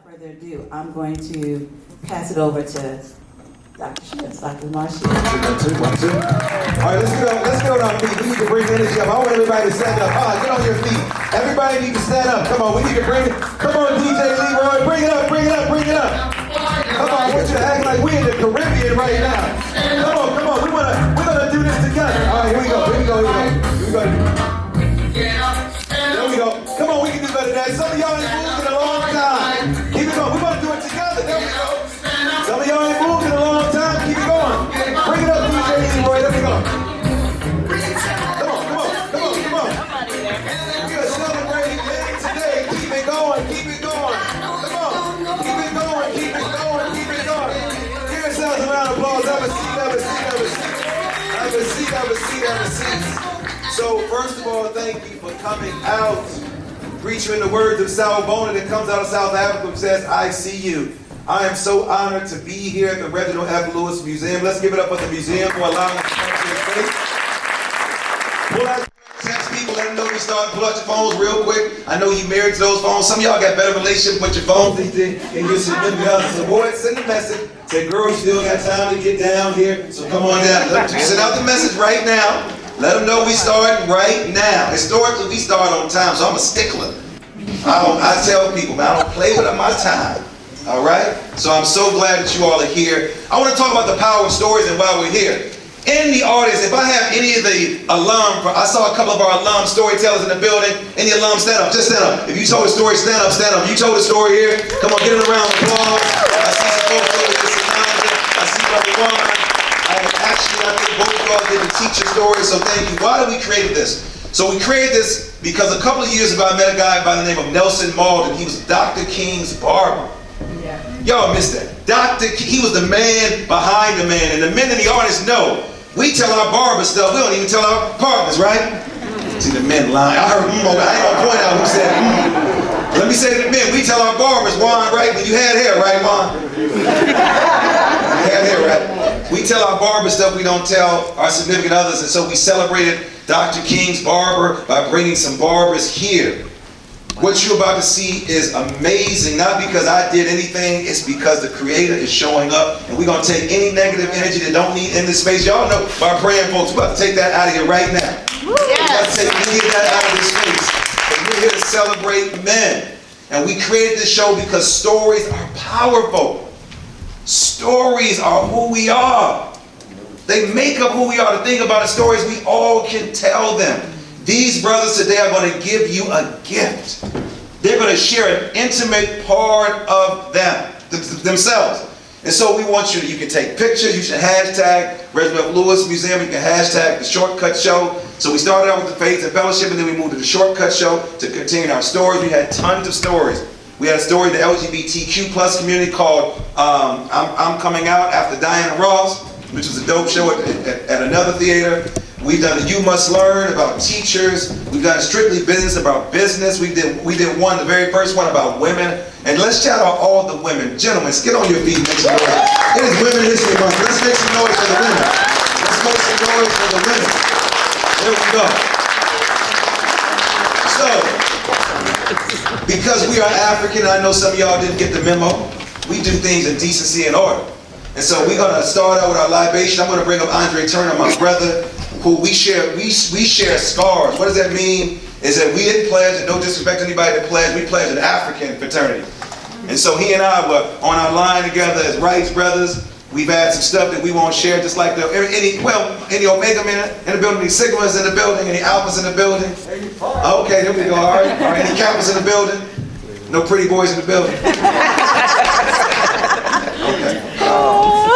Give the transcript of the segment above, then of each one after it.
further ado, I'm going to pass it over to Dr. Schmitz, Dr. Marshall. One, two. All right, let's get on our feet. We need to bring energy up. I want everybody to stand up. Get on your feet. Everybody need to stand up. Come on, we need to bring it. Come on, DJ Leroy, bring it up. Come on, I want you to act like we're in the Caribbean right now. Come on, we're gonna do this together. All right, here we go. There we go. Come on, we can do better than that. Some of y'all ain't moved in a long time. Keep it going. We're gonna do it together. There we go. Some of y'all ain't moved in a long time. Keep it going. Bring it up, DJ Leroy. There we go. Come on. We're gonna celebrate again today. Keep it going. Come on. Keep it going. Give yourselves a round of applause. Have a seat. So first of all, thank you for coming out. Greet you in the words of Sal Bona that comes out of South Africa, which says, I see you. I am so honored to be here at the Reginald F. Lewis Museum. Let's give it up for the museum for allowing us to come to your space. Pull out your text people, let them know we started. Pull out your phones real quick. I know you married to those phones. Some of y'all got better relationship with your phones than your significant others. So boy, send a message. Say, girl, you still got time to get down here. So come on down. Send out the message right now. Let them know we start right now. Historically, we start on time, so I'm a stickler. I tell people, man, I don't play with my time. All right? So I'm so glad that you all are here. I want to talk about the power of stories and why we're here. In the audience, if I have any of the I saw a couple of our alum storytellers in the building. Any alum, stand up. Just stand up. If you told a story, stand up. You told a story here. Come on, get it around the applause. I see some folks over there. I see Brother Juan. I think both of y'all did the teacher story, so thank you. Why did we create this? So we created this because a couple of years ago I met a guy by the name of Nelson Malden. He was Dr. King's barber. Yeah. Y'all missed that. He was the man behind the man. And the men in the audience know, we tell our barber stuff, we don't even tell our partners, right? See the men lying. I heard, I ain't gonna point out who said, Let me say to the men, we tell our barbers, Juan, right? When you had hair, right, Juan? You had hair, right? We tell our barber stuff we don't tell our significant others, and so we celebrated Dr. King's barber by bringing some barbers here. What you're about to see is amazing, not because I did anything, it's because the Creator is showing up, and we're going to take any negative energy that don't need in this space. Y'all know by praying, folks, we're about to take that out of here right now. We're about to take any of that out of this space. And we're here to celebrate men. And we created this show because stories are powerful. Stories are who we are. They make up who we are. The thing about the stories, we all can tell them. These brothers today are going to give you a gift. They're going to share an intimate part of themselves. And so we want you can take pictures. You should hashtag Reginald F. Lewis Museum. You can hashtag the Shortcut Show. So we started out with the Faith and Fellowship, and then we moved to the Shortcut Show to continue our stories. We had tons of stories. We had a story in the LGBTQ plus community called I'm Coming Out after Diana Ross, which was a dope show at another theater. We've done the You Must Learn about teachers. We've done Strictly Business about business. We did one, the very first one about women. And let's shout out all the women. Gentlemen, get on your feet and make some noise. It is Women History Month. Let's make some noise for the women. Let's make some noise for the women. There we go. So, because we are African, I know some of y'all didn't get the memo. We do things in decency and order. And so we're going to start out with our libation. I'm going to bring up Andre Turner, my brother, who we share scars. What does that mean? Is that we didn't pledge, and no disrespect to anybody that pledged, we pledged an African fraternity. And so he and I were on our line together as Wrights brothers. We've had some stuff that we won't share, just like any Omega men in the building, any Sigmas in the building, any Alphas in the building. Okay, there we go. All right. Any Kappas in the building? No pretty boys in the building. Okay.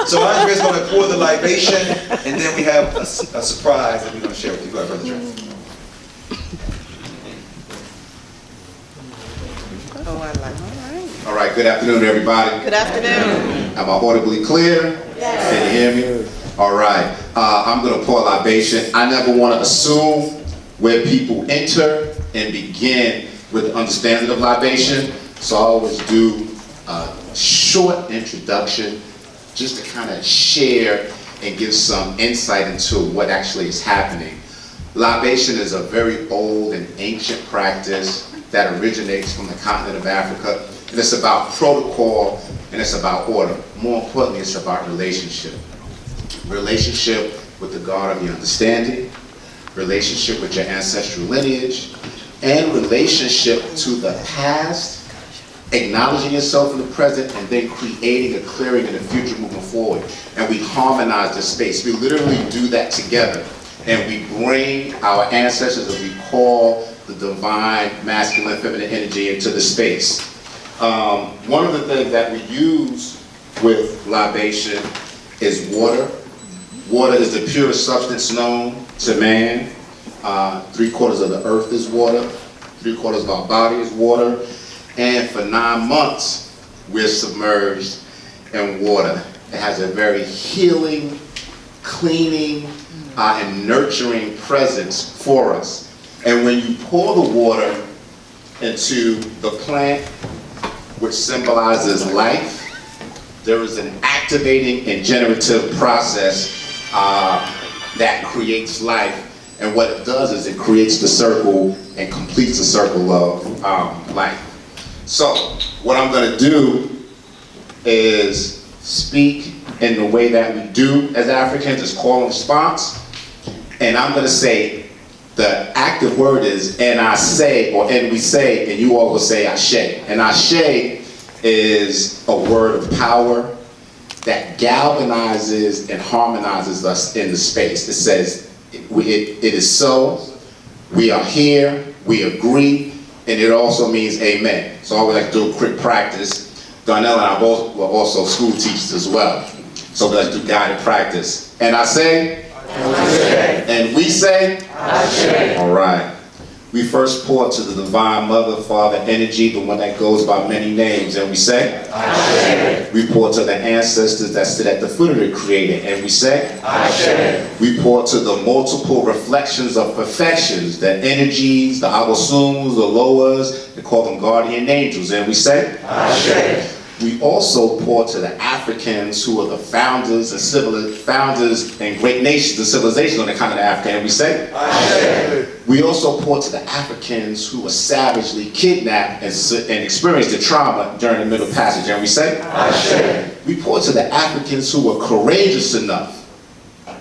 So Andre's going to pour the libation, and then we have a surprise that we're going to share with you. Go ahead, Brother Trent. All right, good afternoon, everybody. Good afternoon. Am I audibly clear? Yes. Can you hear me? All right. I'm going to pour libation. I never want to assume where people enter and begin with the understanding of libation. So I always do a short introduction just to kind of share and give some insight into what actually is happening. Libation is a very old and ancient practice that originates from the continent of Africa. and it's about protocol, and it's about order. More importantly, it's about relationship. Relationship with the God of your understanding, relationship with your ancestral lineage, and relationship to the past, acknowledging yourself in the present, and then creating a clearing in the future moving forward. And we harmonize the space. We literally do that together. And we bring our ancestors, as we call the divine masculine feminine energy, into the space. One of the things that we use with libation is water. Water is the purest substance known to man. 3/4 of the earth is water. 3/4 of our body is water. And for 9 months, we're submerged in water. It has a very healing, cleaning, and nurturing presence for us. And when you pour the water into the plant, which symbolizes life, there is an activating and generative process that creates life. And what it does is it creates the circle and completes the circle of life. So, what I'm going to do is speak in the way that we do as Africans, is call and response. And I'm going to say, the active word is, and I say, or and we say, and you all will say, Ashe. And Ashe is a word of power that galvanizes and harmonizes us in the space. It says, it is so, we are here, we agree, and it also means amen. So I would like to do a quick practice. Darnell and I both were also school teachers as well. So let's do guided practice. And I say, Ashe. And we say, Ashe. All right. We first pour to the divine mother, father energy, the one that goes by many names, and we say, Ashe. We pour to the ancestors that sit at the foot of the creator, and we say, Ashe. We pour to the multiple reflections of perfections, the energies, the Abosuns, the Loas, they call them guardian angels, and we say, Ashe. We also pour to the Africans who are the founders and great nations and civilizations on the continent of Africa, and we say, Ashe. We also pour to the Africans who were savagely kidnapped and experienced the trauma during the Middle Passage, and we say, Ashe. We pour to the Africans who were courageous enough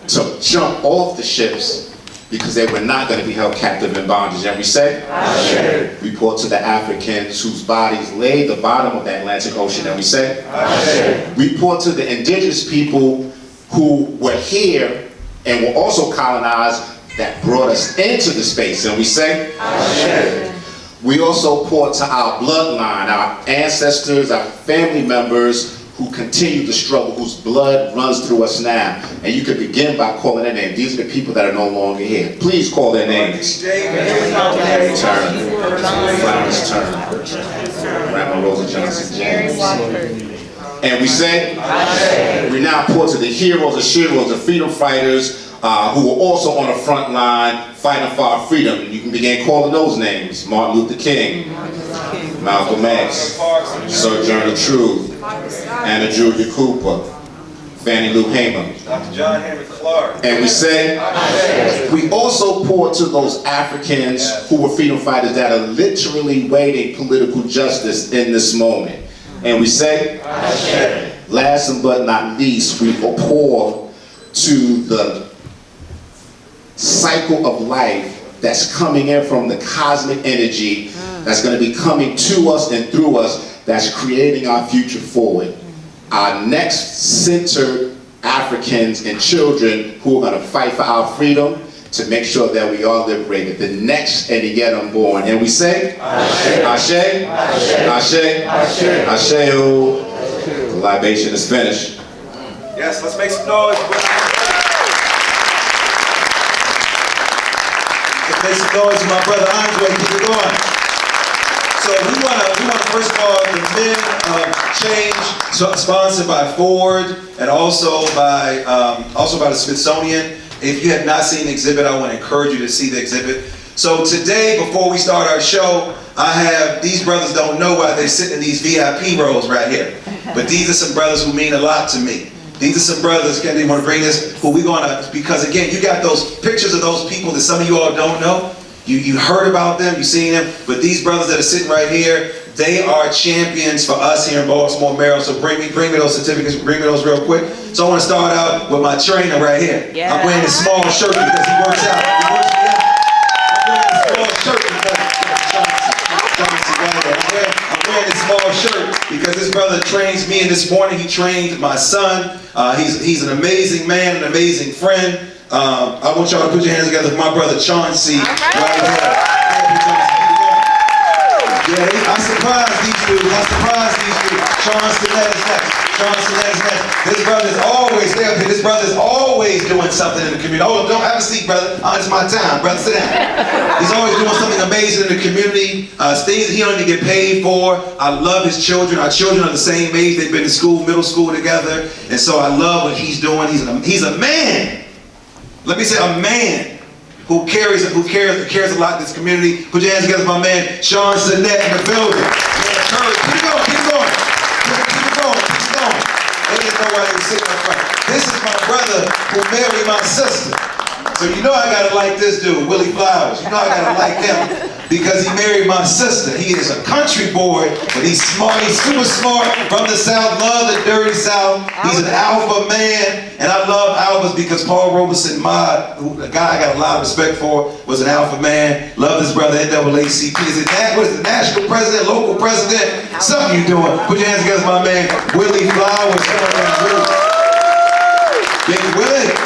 to jump off the ships because they were not going to be held captive in bondage, and we say, Ashe. We pour to the Africans whose bodies lay at the bottom of the Atlantic Ocean, and we say, Ashe. We pour to the indigenous people who were here and were also colonized that brought us into the space, and we say, Ashe. We also pour to our bloodline, our ancestors, our family members who continue to struggle, whose blood runs through us now. And you can begin by calling their name. These are the people that are no longer here. Please call their names. Mary Turner, Florence Turner, Grandma Rosa Johnson James. And we say, Ashe. We now pour to the heroes, the sheroes, the freedom fighters who were also on the front line fighting for our freedom. You can begin calling those names. Martin Luther King, Malcolm X, Sojourner Truth, Anna Julia Cooper, Fannie Lou Hamer, Dr. John Henry Clark. And we say, Ashe. We also pour to those Africans who were freedom fighters that are literally waiting political justice in this moment. And we say, Ashe. Last but not least, we pour to the cycle of life that's coming in from the cosmic energy that's going to be coming to us and through us, that's creating our future forward. Our next centered Africans and children who are going to fight for our freedom to make sure that we are liberated. The next and the yet unborn. And we say, Ashe. Ashe. Ashe. Ashe. Ashe. The libation is finished. Yes, let's make some noise. Let's make some noise for my brother Andre. Keep it going. So we want to first of all, the Men of Change, sponsored by Ford and also by the Smithsonian. If you have not seen the exhibit, I want to encourage you to see the exhibit. So today, before we start our show, I have, these brothers don't know why they're sitting in these VIP rows right here. But these are some brothers who mean a lot to me. These are some brothers, Kennedy, want to bring this, who we going to, because again, you got those pictures of those people that some of you all don't know. You heard about them, you seen them, but these brothers that are sitting right here, They are champions for us here in Baltimore, Maryland. So bring me those certificates, bring me those real quick. So I want to start out with my trainer right here. Yeah. I'm wearing this small shirt because he works out. He works me out. I'm wearing this small shirt because I'm wearing this small shirt because this brother trains me, and this morning he trained my son. He's an amazing man, an amazing friend. I want y'all to put your hands together for my brother Chauncey. Right here. Yeah, I surprised these dudes. Chauncey is next. This brother's always there. This brother's always doing something in the community. Oh, don't have a seat, brother. It's my time, brother. Sit down. He's always doing something amazing in the community. Things that he don't even get paid for. I love his children. Our children are the same age. They've been to school, middle school together, and so I love what he's doing. He's a man. Let me say, a man who cares a lot in this community. Put your hands together for my man, Sean Sinnett in the building. Yeah, courage. Keep going. They didn't know why they were sitting up front. This is my brother who married my sister. So you know I gotta like this dude, Willie Flowers. You know I gotta like him because he married my sister. He is a country boy, but he's smart. He's super smart from the South. Love the dirty South. He's an alpha man, and I love alphas because Paul Robeson, a guy I got a lot of respect for, was an alpha man. Love this brother, NAACP. What is it, national president, local president? Something you doing. Put your hands together, my man, Willie Flowers. Big Willie.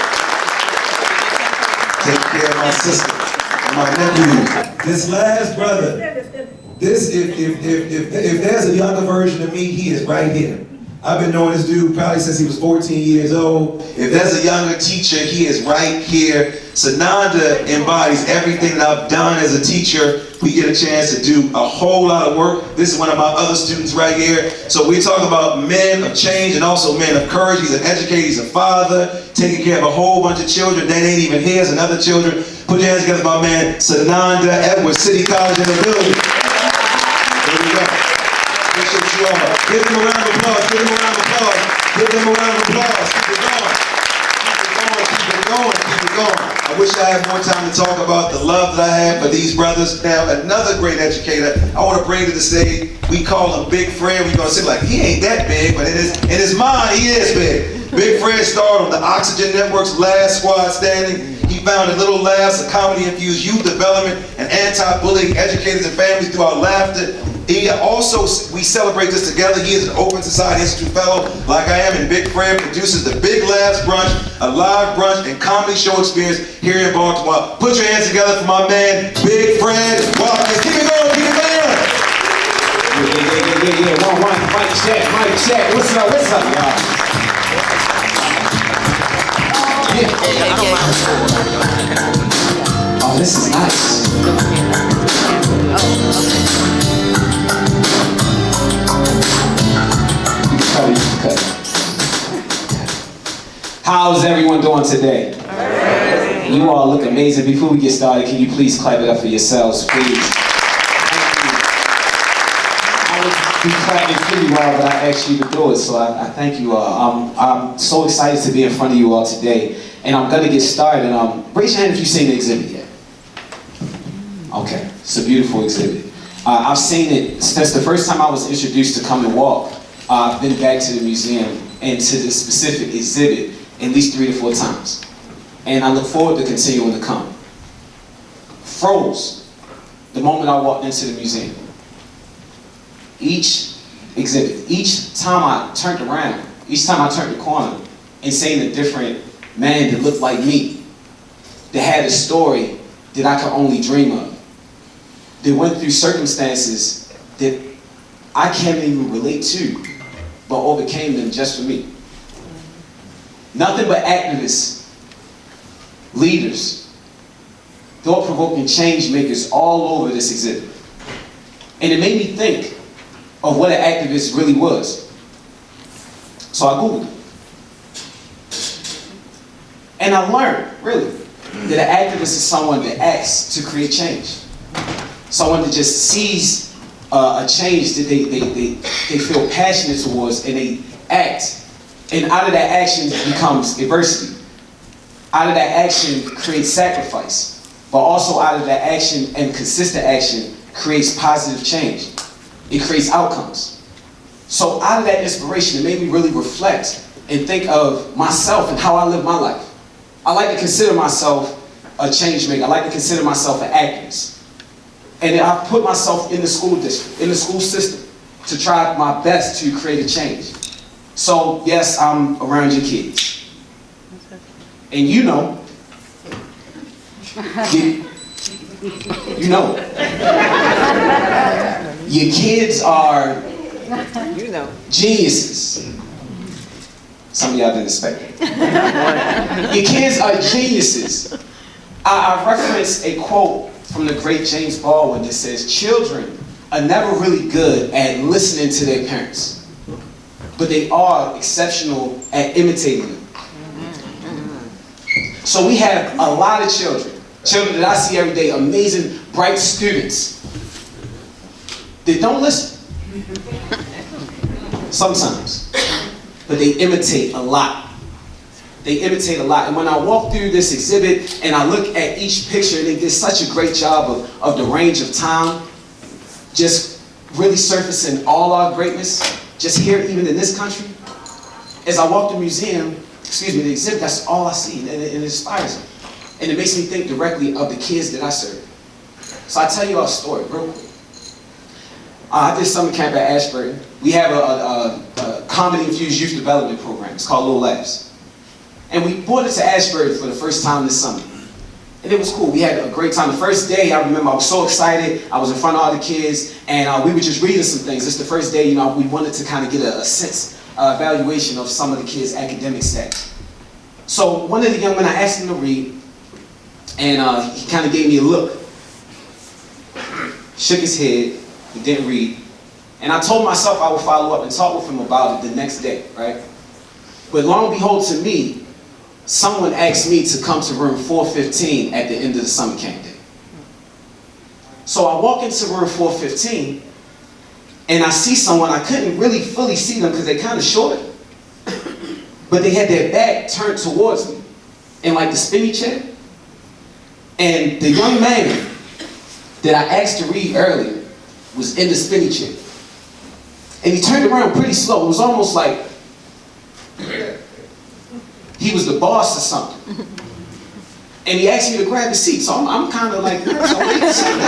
Take care of my sister and my nephew. This last brother, if there's a younger version of me, he is right here. I've been knowing this dude probably since he was 14 years old. If there's a younger teacher, he is right here. Sananda embodies everything that I've done as a teacher. We get a chance to do a whole lot of work. This is one of my other students right here. So we talk about men of change and also men of courage. He's an educator, he's a father, taking care of a whole bunch of children that ain't even his and other children. Put your hands together, my man, Sananda Edwards, City College in the building. There we go. Appreciate you all. Give them a round of applause. Give them a round of applause. Give them a round of applause. Keep it going. Keep it going. Keep it going. I wish I had more time to talk about the love that I have for these brothers. Now, another great educator I want to bring to the stage. We call him Big Fred. We're going to say like, he ain't that big, but in his mind, he is big. Big Fred started on the Oxygen Network's Last Squad Standing. He founded Little Laughs, a comedy-infused youth development and anti-bullying educators and families through our laughter. We celebrate this together. He is an Open Society Institute fellow, like I am, and Big Fred produces the Big Laughs Brunch, a live brunch and comedy show experience here in Baltimore. Put your hands together for my man, Big Fred Watkins. Keep it going, keep it going. Yeah. One, mic check. What's up, y'all? Oh, this is nice. How's everyone doing today? You all look amazing. Before we get started, can you please clap it up for yourselves, please? I would be clapping pretty well, but I asked you to do it, so I thank you all. I'm so excited to be in front of you all today, and I'm gonna get started. Raise your hand if you've seen the exhibit yet. Okay, it's a beautiful exhibit. I've seen it since the first time I was introduced to Come and Walk. I've been back to the museum and to this specific exhibit at least 3 to 4 times. And I look forward to continuing to come. Froze the moment I walked into the museum. Each exhibit, each time I turned around, each time I turned the corner and seen a different man that looked like me, that had a story that I could only dream of, that went through circumstances that I can't even relate to, but overcame them just for me. Nothing but activists, leaders, thought-provoking change makers all over this exhibit. And it made me think of what an activist really was. So I Googled it. And I learned, really, that an activist is someone that acts to create change. Someone that just sees a change that they feel passionate towards and they act. And out of that action becomes adversity. Out of that action creates sacrifice. But also out of that action and consistent action creates positive change. It creates outcomes. So out of that inspiration, it made me really reflect and think of myself and how I live my life. I like to consider myself a change maker. I like to consider myself an activist. And I put myself in the school district, in the school system, to try my best to create a change. So yes, I'm around your kids. And you know, your kids are geniuses. Some of y'all didn't expect it. Your kids are geniuses. I referenced a quote from the great James Baldwin that says, children are never really good at listening to their parents, but they are exceptional at imitating them. So we have a lot of children that I see every day, amazing, bright students, that don't listen. Sometimes. But they imitate a lot. They imitate a lot. And when I walk through this exhibit and I look at each picture, they did such a great job of the range of time, just really surfacing all our greatness, just here, even in this country. As I walk the museum, the exhibit, that's all I see, and it inspires me. And it makes me think directly of the kids that I serve. So I tell you our story real quick. I did summer camp at Ashburton. We have a comedy-infused youth development program. It's called Little Laughs. And we brought it to Ashburton for the first time this summer. And it was cool. We had a great time. The first day, I remember I was so excited. I was in front of all the kids, and we were just reading some things. It's the first day, we wanted to kind of get a sense, evaluation of some of the kids' academic status. So one of the young men, I asked him to read, and he kind of gave me a look. Shook his head, he didn't read. And I told myself I would follow up and talk with him about it the next day, right? But lo and behold, to me, someone asked me to come to room 415 at the end of the summer camp day. So I walk into room 415, and I see someone. I couldn't really fully see them because they're kind of short, but they had their back turned towards me in like the spinny chair. And the young man that I asked to read earlier was in the spinny chair. And he turned around pretty slow. It was almost like he was the boss or something. And he asked me to grab a seat. So I'm kind of like nervous. I went and sat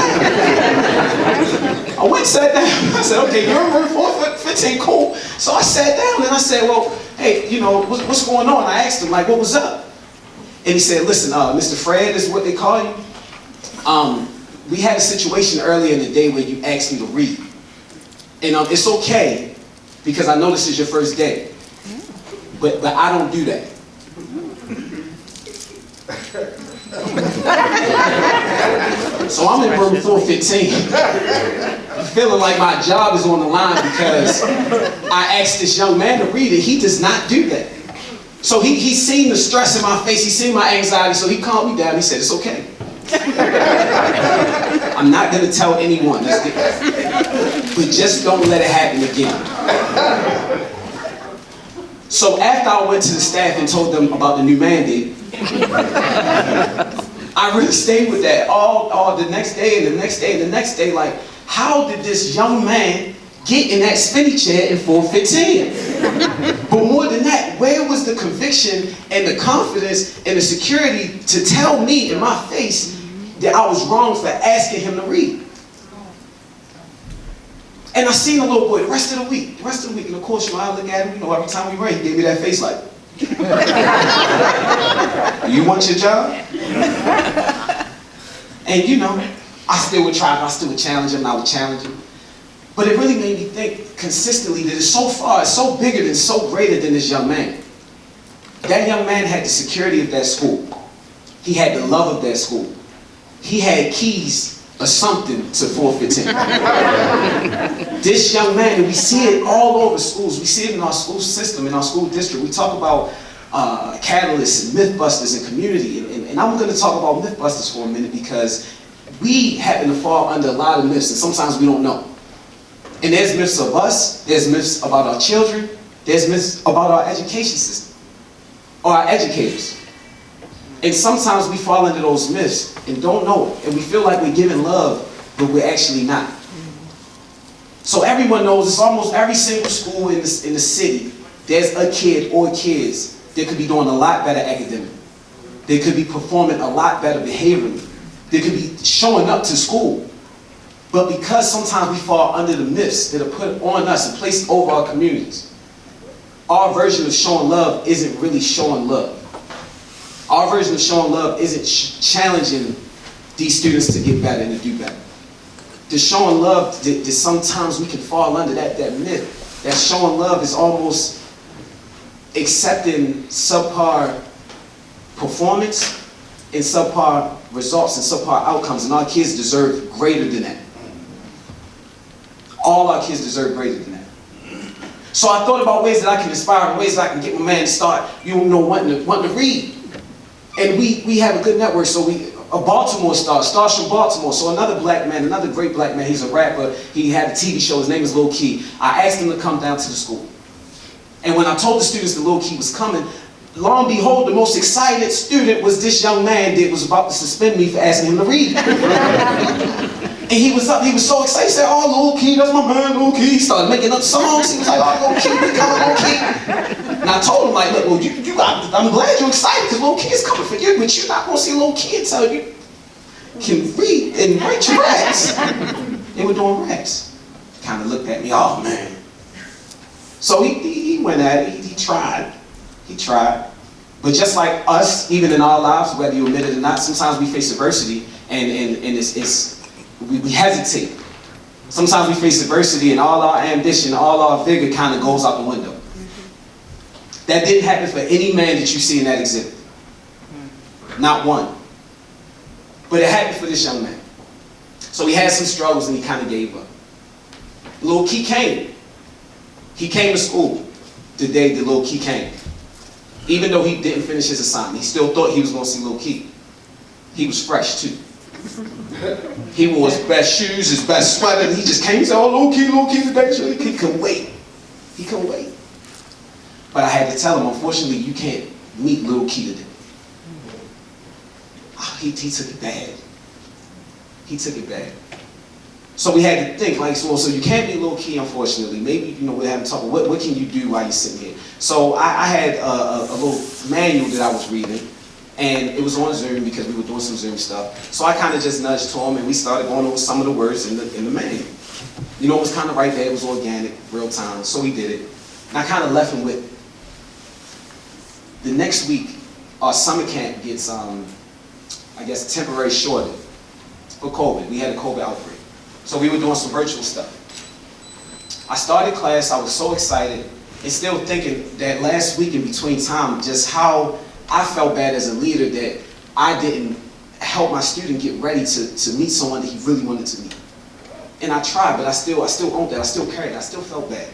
down. I went and sat down. I said, okay, you're in room 415, cool. So I sat down and I said, well, hey, what's going on? I asked him, like, what was up? And he said, listen, Mr. Fred is what they call you. We had a situation earlier in the day where you asked me to read. And it's okay, because I know this is your first day. But I don't do that. So I'm in room 415, feeling like my job is on the line because I asked this young man to read it. He does not do that. So he's seen the stress in my face, he's seen my anxiety, so he calmed me down. He said, it's okay. I'm not going to tell anyone, but just don't let it happen again. So after I went to the staff and told them about the new mandate, I really stayed with that all the next day and the next day and the next day. Like, how did this young man get in that spinny chair in 415? But more than that, where was the conviction and the confidence and the security to tell me in my face that I was wrong for asking him to read? And I seen the little boy the rest of the week, and of course, I look at him, every time we ran, he gave me that face like, you want your job? And I still would try, I still would challenge him, and I would challenge him. But it really made me think consistently that it's so bigger than, so greater than this young man. That young man had the security of that school. He had the love of that school. He had keys or something to 415. This young man, and we see it all over schools. We see it in our school system, in our school district. We talk about catalysts and Mythbusters and community. And I'm going to talk about Mythbusters for a minute because we happen to fall under a lot of myths, and sometimes we don't know. And there's myths of us, there's myths about our children, there's myths about our education system, or our educators. And sometimes we fall into those myths and don't know it. And we feel like we're giving love, but we're actually not. So everyone knows it's almost every single school in the city, there's a kid or kids that could be doing a lot better academically. They could be performing a lot better behaviorally. They could be showing up to school. But because sometimes we fall under the myths that are put on us and placed over our communities, our version of showing love isn't really showing love. Our version of showing love isn't challenging these students to get better and to do better. The showing love, that sometimes we can fall under that myth, that showing love is almost accepting subpar performance and subpar results and subpar outcomes, and our kids deserve greater than that. All our kids deserve greater than that. So I thought about ways that I can inspire, and ways that I can get my man to start, wanting to read. And we have a good network, so a Baltimore star, stars from Baltimore, so another black man, another great black man, he's a rapper, he had a TV show, his name is Lil Key. I asked him to come down to the school. And when I told the students that Lil Key was coming, lo and behold, the most excited student was this young man that was about to suspend me for asking him to read. And he was so excited, he said, oh, Lil Key, that's my man, Lil Key. He started making up songs, he was like, oh, Lil Key, we coming, Lil Key. And I told him, like, look, well, I'm glad you're excited because Lil Key is coming for you, but you're not going to see Lil Key until you can read and write your raps. They were doing raps. Kind of looked at me, oh, man. So he went at it, he tried. But just like us, even in our lives, whether you admit it or not, sometimes we face adversity and we hesitate. Sometimes we face adversity and all our ambition, all our vigor kind of goes out the window. That didn't happen for any man that you see in that exhibit. Not one. But it happened for this young man. So he had some struggles and he kind of gave up. Lil Key came. He came to school the day that Lil Key came. Even though he didn't finish his assignment, he still thought he was going to see Lil Key. He was fresh too. He wore his best shoes, his best sweater, and he just came and said, oh, Lil Key today. He couldn't wait. He couldn't wait. But I had to tell him, unfortunately, you can't meet Lil Key today. Oh, he took it bad. He took it bad. So we had to think, like, so you can't be Lil Key, unfortunately. Maybe, we're having trouble. What can you do while you're sitting here? So I had a little manual that I was reading, and it was on Zoom because we were doing some Zoom stuff. So I kind of just nudged to him, and we started going over some of the words in the manual. It was kind of right there. It was organic, real time. So we did it. And I kind of left him with, the next week, our summer camp gets, temporary shorted for COVID. We had a COVID outbreak. So we were doing some virtual stuff. I started class, I was so excited, and still thinking that last week in between time, just how I felt bad as a leader that I didn't help my student get ready to meet someone that he really wanted to meet. And I tried, but I still owned that, I still carried it, I still felt bad.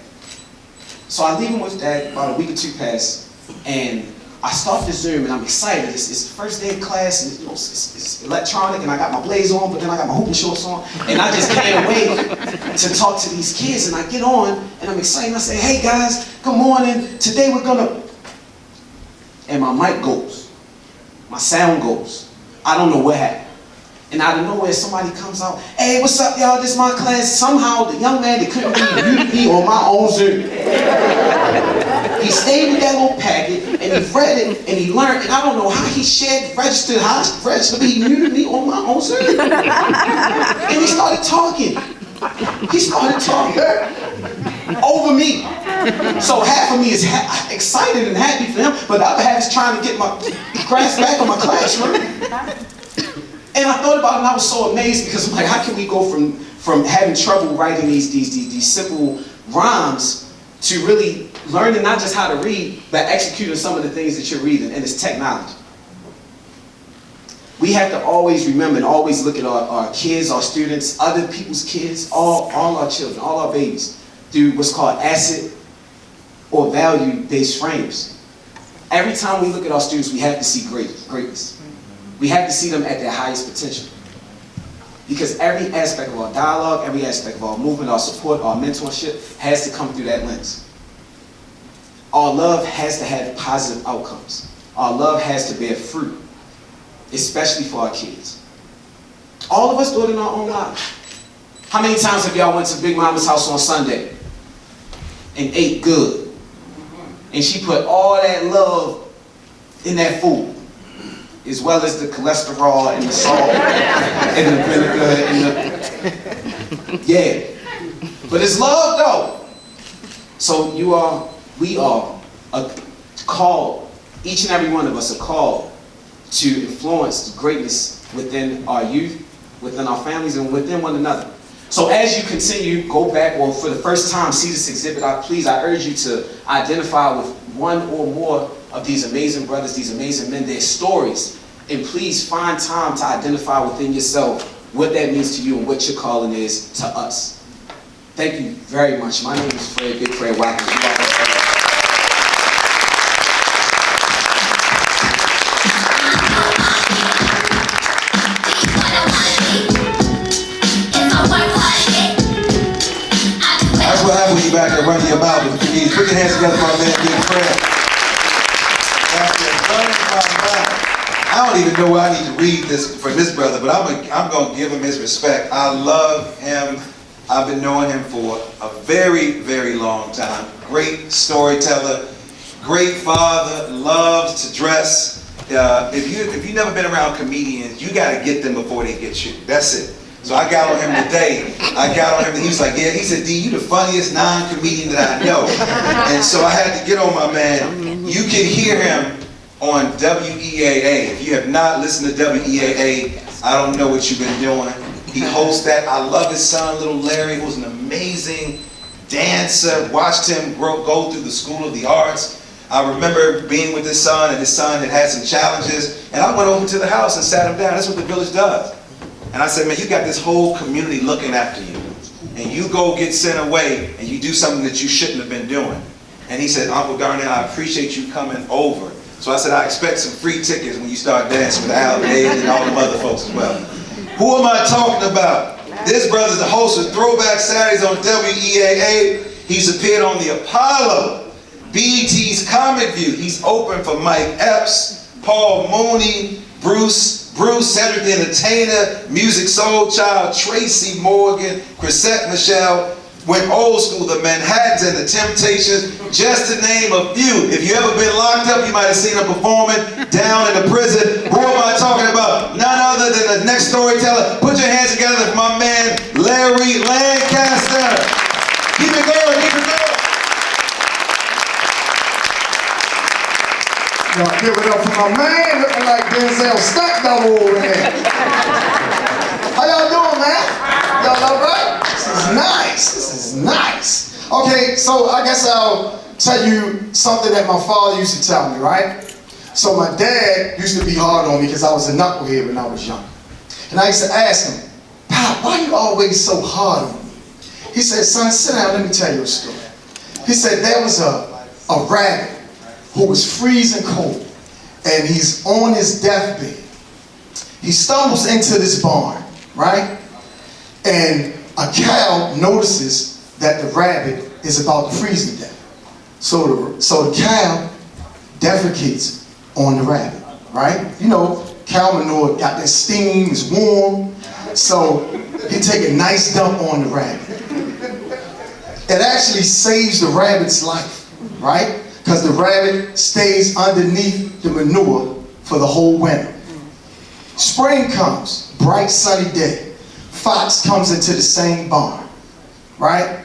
So I leave him with that, about a week or two passed, and I start the Zoom and I'm excited. It's the first day of class and it's electronic and I got my blaze on, but then I got my hooping shorts on. And I just can't wait to talk to these kids. And I get on and I'm excited and I say, hey guys, good morning. Today we're gonna, and my mic goes. My sound goes. I don't know what happened. And out of nowhere, somebody comes out, hey, what's up, y'all? This is my class. Somehow, the young man that couldn't read muted me on my own Zoom. He stayed with that little packet, and he read it, and he learned, and I don't know how he registered, but he muted me on my own Zoom. And he started talking. Over me. So half of me is excited and happy for him, but the other half is trying to get my grasp back on my classroom. And I thought about it and I was so amazed because I'm like, how can we go from having trouble writing these simple rhymes to really learning not just how to read, but executing some of the things that you're reading, and it's technology. We have to always remember and always look at our kids, our students, other people's kids, all our children, all our babies, through what's called asset or value-based frames. Every time we look at our students, we have to see greatness. We have to see them at their highest potential. Because every aspect of our dialogue, every aspect of our movement, our support, our mentorship has to come through that lens. Our love has to have positive outcomes. Our love has to bear fruit, especially for our kids. All of us do it in our own lives. How many times have y'all went to Big Mama's house on Sunday and ate good? And she put all that love in that food, as well as the cholesterol and the salt and the vinegar and the, yeah. But it's love though. So we are called, each and every one of us are called to influence the greatness within our youth, within our families, and within one another. So as you continue, go back, or for the first time, see this exhibit, I urge you to identify with one or more of these amazing brothers, these amazing men, their stories, and please find time to identify within yourself what that means to you and what your calling is to us. Thank you very much. My name is Fred, Big Fred Watkins. That's what happens when you back there running your mouth with your knees. Put your hands together for our man, Big Fred. I don't even know why I need to read this from this brother, but I'm going to give him his respect. I love him. I've been knowing him for a very, very long time. Great storyteller, great father, loves to dress. If you've never been around comedians, you got to get them before they get you. That's it. So I got on him today. He was like, yeah, he said, D, you the funniest non-comedian that I know. And so I had to get on my man. You can hear him on WEAA. If you have not listened to WEAA, I don't know what you've been doing. He hosts that. I love his son, little Larry, who's an amazing dancer. Watched him go through the School of the Arts. I remember being with his son, and his son had some challenges. And I went over to the house and sat him down. That's what the village does. And I said, man, you got this whole community looking after you. And you go get sent away, and you do something that you shouldn't have been doing. And he said, Uncle Darnell, I appreciate you coming over. So I said, I expect some free tickets when you start dancing with Al Dave and all them other folks as well. Who am I talking about? This brother's the host of Throwback Saturdays on WEAA. He's appeared on the Apollo, BET's Comic View. He's open for Mike Epps, Paul Mooney, Bruce, Cedric the Entertainer, Music Soul Child, Tracy Morgan, Chrisette Michelle, went old school, the Manhattans and the Temptations, just to name a few. If you ever been locked up, you might have seen them performing down in the prison. Who am I talking about? None other than the next storyteller. Put your hands together for my man, Larry Lancaster. Keep it going, keep it going. Y'all give it up for my man, looking like Denzel stunt double over there. How y'all doing, man? Y'all all right? This is nice. This is nice. Okay, so I guess I'll tell you something that my father used to tell me, right? So my dad used to be hard on me because I was a knucklehead when I was young. And I used to ask him, Pop, why are you always so hard on me? He said, son, sit down, let me tell you a story. He said there was a rabbit who was freezing cold, and he's on his deathbed. He stumbles into this barn, right? And a cow notices that the rabbit is about to freeze to death. So the cow defecates on the rabbit, right? You know, cow manure got that steam, it's warm, so he take a nice dump on the rabbit. It actually saves the rabbit's life, right? Because the rabbit stays underneath the manure for the whole winter. Spring comes, bright sunny day. Fox comes into the same barn, right?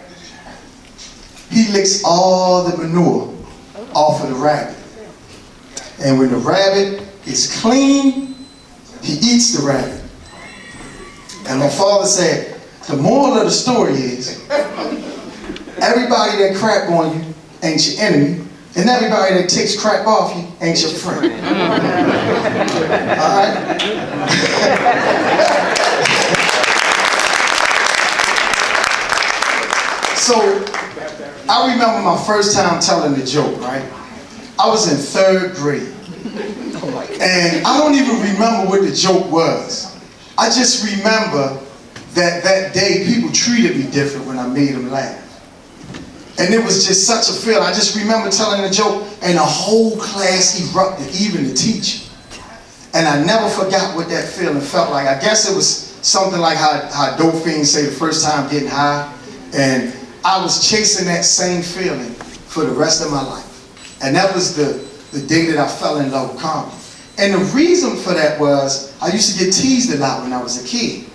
He licks all the manure off of the rabbit. And when the rabbit is clean, he eats the rabbit. And my father said, the moral of the story is, everybody that crap on you ain't your enemy, and everybody that takes crap off you ain't your friend. All right? So, I remember my first time telling the joke, right? I was in 3rd grade. And I don't even remember what the joke was. I just remember that that day people treated me different when I made them laugh. And it was just such a feeling. I just remember telling a joke and the whole class erupted, even the teacher. And I never forgot what that feeling felt like. I guess it was something like how dope fiends say the first time getting high. And I was chasing that same feeling for the rest of my life. And that was the day that I fell in love with comedy. And the reason for that was I used to get teased a lot when I was a kid.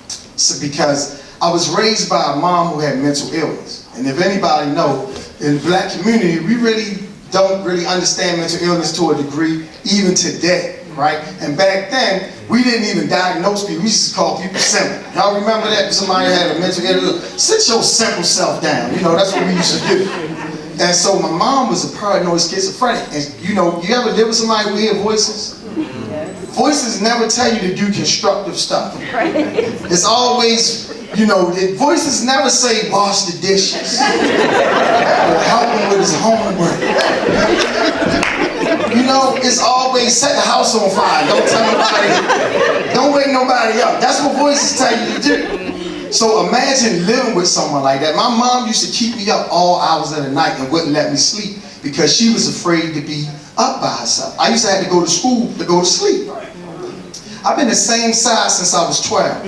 So because I was raised by a mom who had mental illness. And if anybody know, in the black community, we really don't really understand mental illness to a degree, even today, right? And back then, we didn't even diagnose people. We used to call people simple. Y'all remember that? If somebody had a mental illness, sit your simple self down. You know, that's what we used to do. And so my mom was a paranoid schizophrenic. And you know, you ever live with somebody who hear voices? Voices never tell you to do constructive stuff. It's always, you know, voices never say wash the dishes or help him with his homework. You know, it's always set the house on fire. Don't tell nobody, don't wake nobody up. That's what voices tell you to do. So imagine living with someone like that. My mom used to keep me up all hours of the night and wouldn't let me sleep because she was afraid to be up by herself. I used to have to go to school to go to sleep. I've been the same size since I was 12.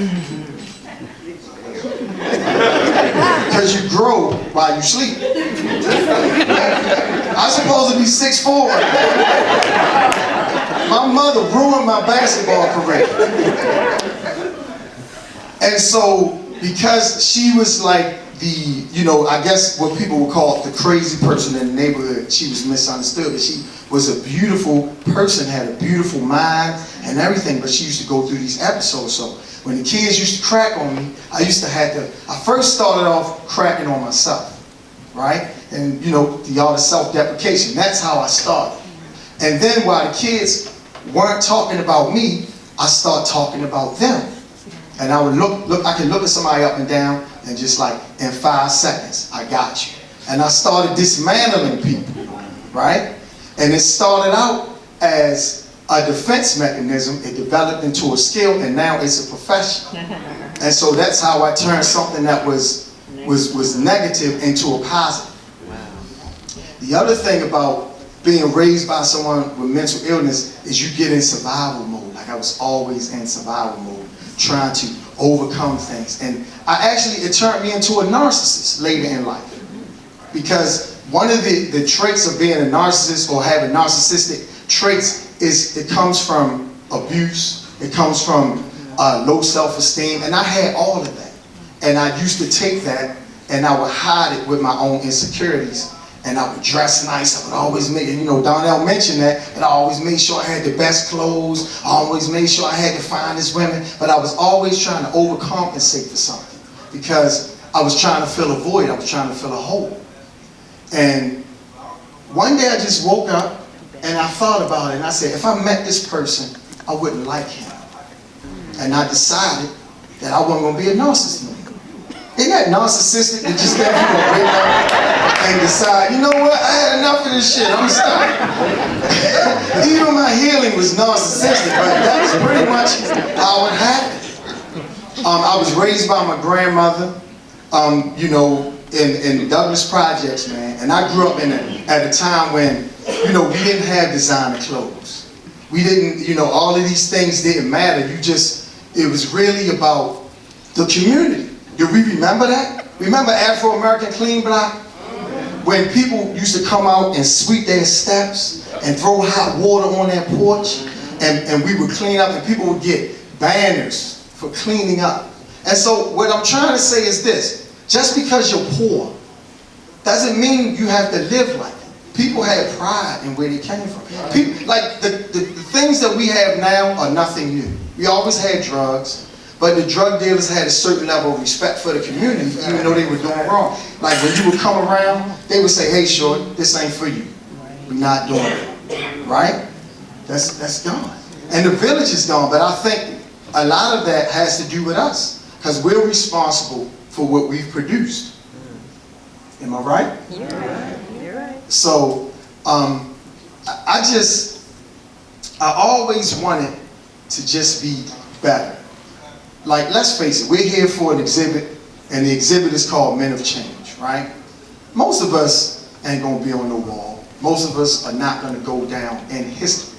Because you grow while you sleep. I'm supposed to be 6'4". My mother ruined my basketball career. And so, because she was like the, you know, I guess what people would call the crazy person in the neighborhood, she was misunderstood. But she was a beautiful person, had a beautiful mind and everything, but she used to go through these episodes. So when the kids used to crack on me, I first started off cracking on myself, right? And you know, the art of self-deprecation, that's how I started. And then while the kids weren't talking about me, I started talking about them. And I would I could look at somebody up and down and just like, in 5 seconds, I got you. And I started dismantling people, right? And it started out as a defense mechanism. It developed into a skill, and now it's a profession. And so that's how I turned something that was negative into a positive. The other thing about being raised by someone with mental illness is you get in survival mode. Like I was always in survival mode, trying to overcome things. And it turned me into a narcissist later in life. Because one of the traits of being a narcissist or having narcissistic traits is it comes from abuse, it comes from low self-esteem, and I had all of that. And I used to take that and I would hide it with my own insecurities. And I would dress nice. I would always make it, you know, Donnell mentioned that, and I always made sure I had the best clothes. I always made sure I had the finest women, but I was always trying to overcompensate for something because I was trying to fill a void. I was trying to fill a hole. And one day I just woke up and I thought about it and I said, if I met this person, I wouldn't like him. And I decided that I wasn't going to be a narcissist anymore. Isn't that narcissistic to just have you wake up and decide, you know what, I had enough of this shit, I'm stopping. Even my healing was narcissistic, but that's pretty much how it happened. I was raised by my grandmother, you know, in Douglas Projects, man, and I grew up at a time when, you know, we didn't have designer clothes. We didn't, you know, all of these things didn't matter. It was really about the community. Do we remember that? Remember Afro-American Clean Block? When people used to come out and sweep their steps and throw hot water on their porch, and we would clean up and people would get banners for cleaning up. And so what I'm trying to say is this, just because you're poor doesn't mean you have to live like it. People had pride in where they came from. People, like the things that we have now are nothing new. We always had drugs. But the drug dealers had a certain level of respect for the community, even though they were doing wrong. Like when you would come around, they would say, hey, shorty, this ain't for you. We're not doing it. Right? That's gone. And the village is gone. But I think a lot of that has to do with us. Because we're responsible for what we've produced. Am I right? You're right. You're right. So, I always wanted to just be better. Like, let's face it, we're here for an exhibit, and the exhibit is called Men of Change, right? Most of us ain't gonna be on the wall. Most of us are not gonna go down in history.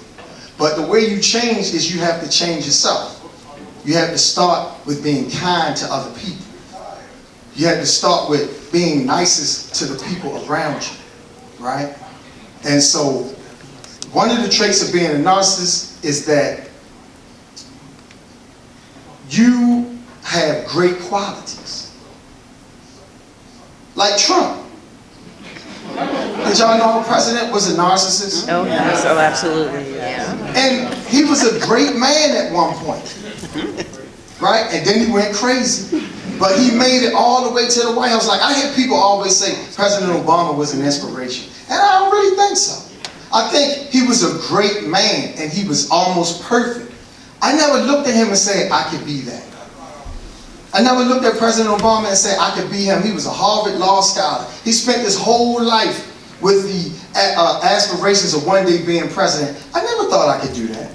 But the way you change is you have to change yourself. you have to start with being kind to other people. You have to start with being nicest to the people around you, right? And so, one of the traits of being a narcissist is that you have great qualities. Like Trump. Did y'all know our president was a narcissist? Oh, yes, oh, absolutely, yeah. And he was a great man at one point. Right? And then he went crazy. But he made it all the way to the White House. Like, I hear people always say President Obama was an inspiration. And I don't really think so. I think he was a great man and he was almost perfect. I never looked at him and said, I could be that. I never looked at President Obama and said, I could be him. He was a Harvard Law scholar. He spent his whole life with the aspirations of one day being president. I never thought I could do that.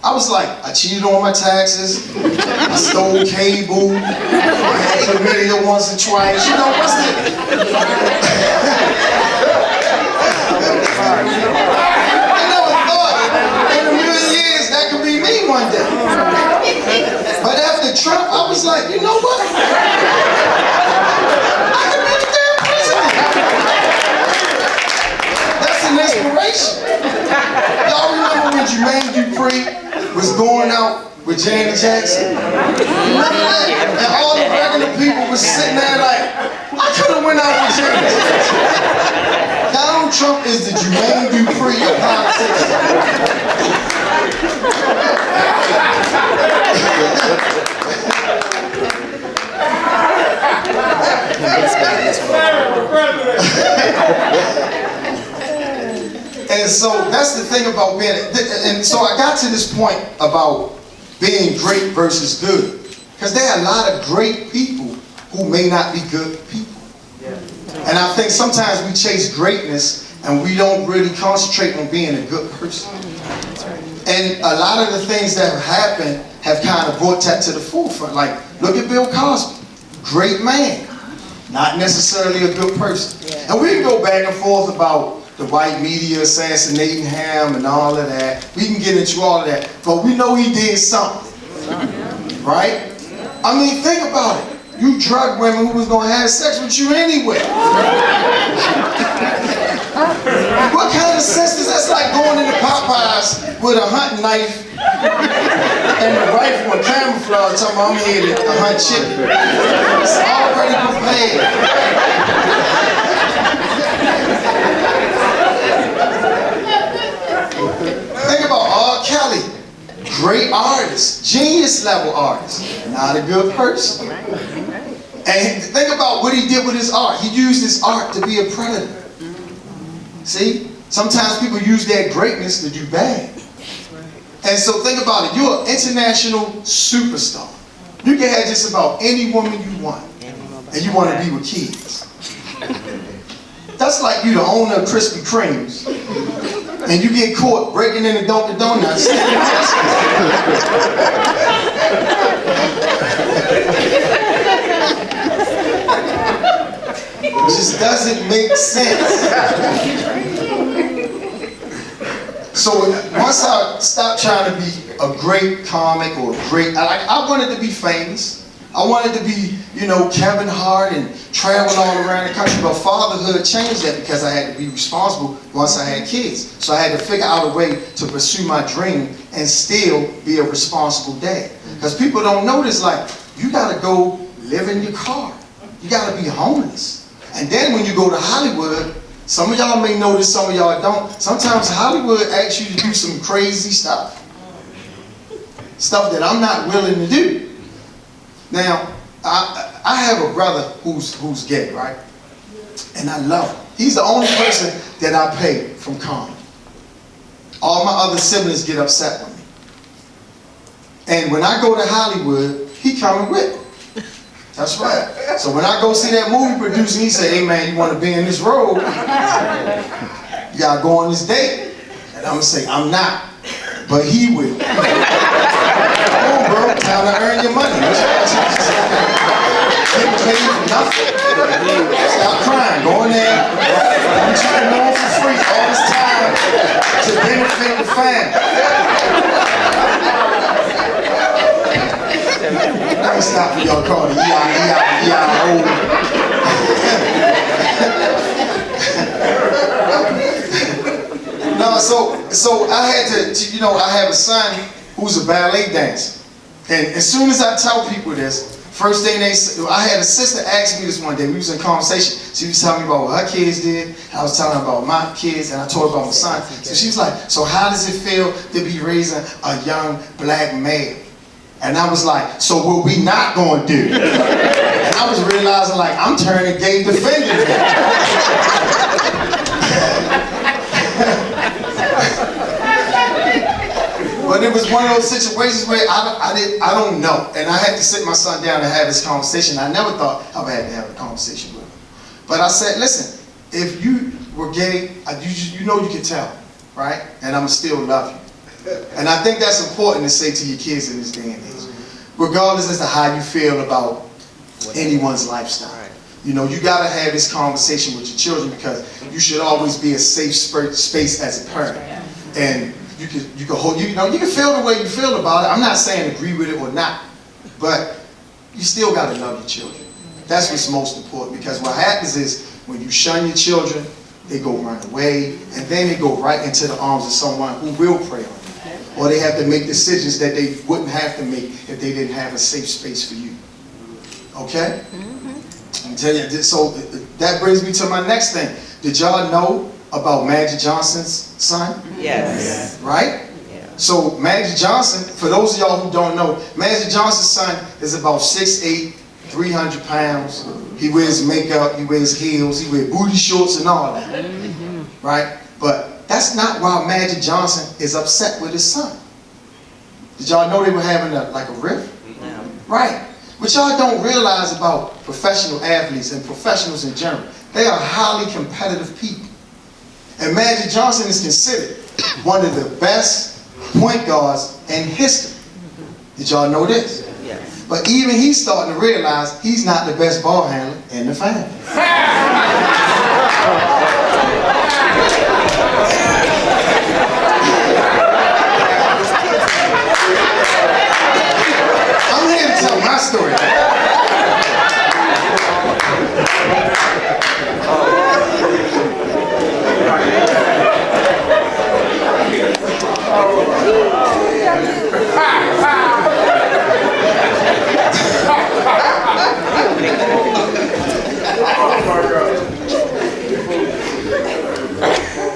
I was like, I cheated on my taxes, I stole cable, I had chlamydia once or twice. You know, what's the... I never thought in a million years that could be me one day. But after Trump, I was like, you know what? I could be the damn president. That's an inspiration. Y'all remember when Jermaine Dupri was going out with Janet Jackson? Remember that? And all the regular people was sitting there like, I could have went out with Janet Jackson. Donald Trump is the Jermaine Dupri of politics. And so that's the thing about being, and so I got to this point about being great versus good. Because there are a lot of great people who may not be good people. And I think sometimes we chase greatness and we don't really concentrate on being a good person. And a lot of the things that have happened have kind of brought that to the forefront. Like, look at Bill Cosby. Great man. Not necessarily a good person. And we can go back and forth about the white media assassinating him and all of that. We can get into all of that. But we know he did something. Right? I mean, think about it. You drug women who was going to have sex with you anyway. What kind of sense is that? That's like going into Popeyes with a hunting knife and a rifle and camouflage talking about I'm here to hunt chicken. It's already prepared. Think about R. Kelly. Great artist, genius level artist, not a good person. And think about what he did with his art. He used his art to be a predator. See? Sometimes people use their greatness to do bad. And so think about it. You're an international superstar. You can have just about any woman you want. And you want to be with kids. That's like you the owner of Krispy Kremes. And you get caught breaking into Dunkin' Donuts. It just doesn't make sense. So once I stopped trying to be a great comic or I wanted to be famous. I wanted to be, you know, Kevin Hart and travel all around the country. But fatherhood changed that because I had to be responsible once I had kids. So I had to figure out a way to pursue my dream and still be a responsible dad. Because people don't know this, like, you got to go live in your car. You got to be homeless. And then when you go to Hollywood, some of y'all may know this, some of y'all don't. Sometimes Hollywood asks you to do some crazy stuff. Stuff that I'm not willing to do. Now, I have a brother who's gay, right? And I love him. He's the only person that I pay from comedy. All my other siblings get upset with me. And when I go to Hollywood, he coming with me. That's right. So when I go see that movie producer, he say, hey man, you want to be in this role? You gotta go on this date. And I'm gonna say, I'm not. But he will. Come on, bro. Time to earn your money. People pay you for nothing. Stop crying. Go in there. I'm trying to know for free all this time to benefit the family. So I had to, you know, I have a son who's a ballet dancer. And as soon as I tell people this, first thing I had a sister ask me this one day, we was in conversation. She was telling me about what her kids did, I was telling her about my kids, and I told her about my son. So she was like, so how does it feel to be raising a young black male? And I was like, so what we not gonna do? And I was realizing like, I'm turning gay defendant. But it was one of those situations where I don't know. And I had to sit my son down and have this conversation. I never thought I would have to have a conversation with him. But I said, listen, if you were gay, you know you can tell, right? And I'm still love you. And I think that's important to say to your kids in this day and age. Regardless as to how you feel about anyone's lifestyle. You know, you gotta have this conversation with your children because you should always be a safe space as a parent. And you can hold, you know, you can feel the way you feel about it. I'm not saying agree with it or not, but you still gotta love your children. That's what's most important, because what happens is when you shun your children, they go run away, and then they go right into the arms of someone who will prey on you. Or they have to make decisions that they wouldn't have to make if they didn't have a safe space for you. Okay? I'm telling you, so that brings me to my next thing. Did y'all know about Magic Johnson's son? Yes. Right? Yeah. So Magic Johnson, for those of y'all who don't know, Magic Johnson's son is about 6'8", 300 pounds. He wears makeup, he wears heels, he wears booty shorts and all that. Right? But that's not why Magic Johnson is upset with his son. Did y'all know they were having a rift? No. Right. What y'all don't realize about professional athletes and professionals in general, they are highly competitive people. And Magic Johnson is considered one of the best point guards in history. Did y'all know this? Yes. But even he's starting to realize he's not the best ball handler in the family. I'm here to tell my story.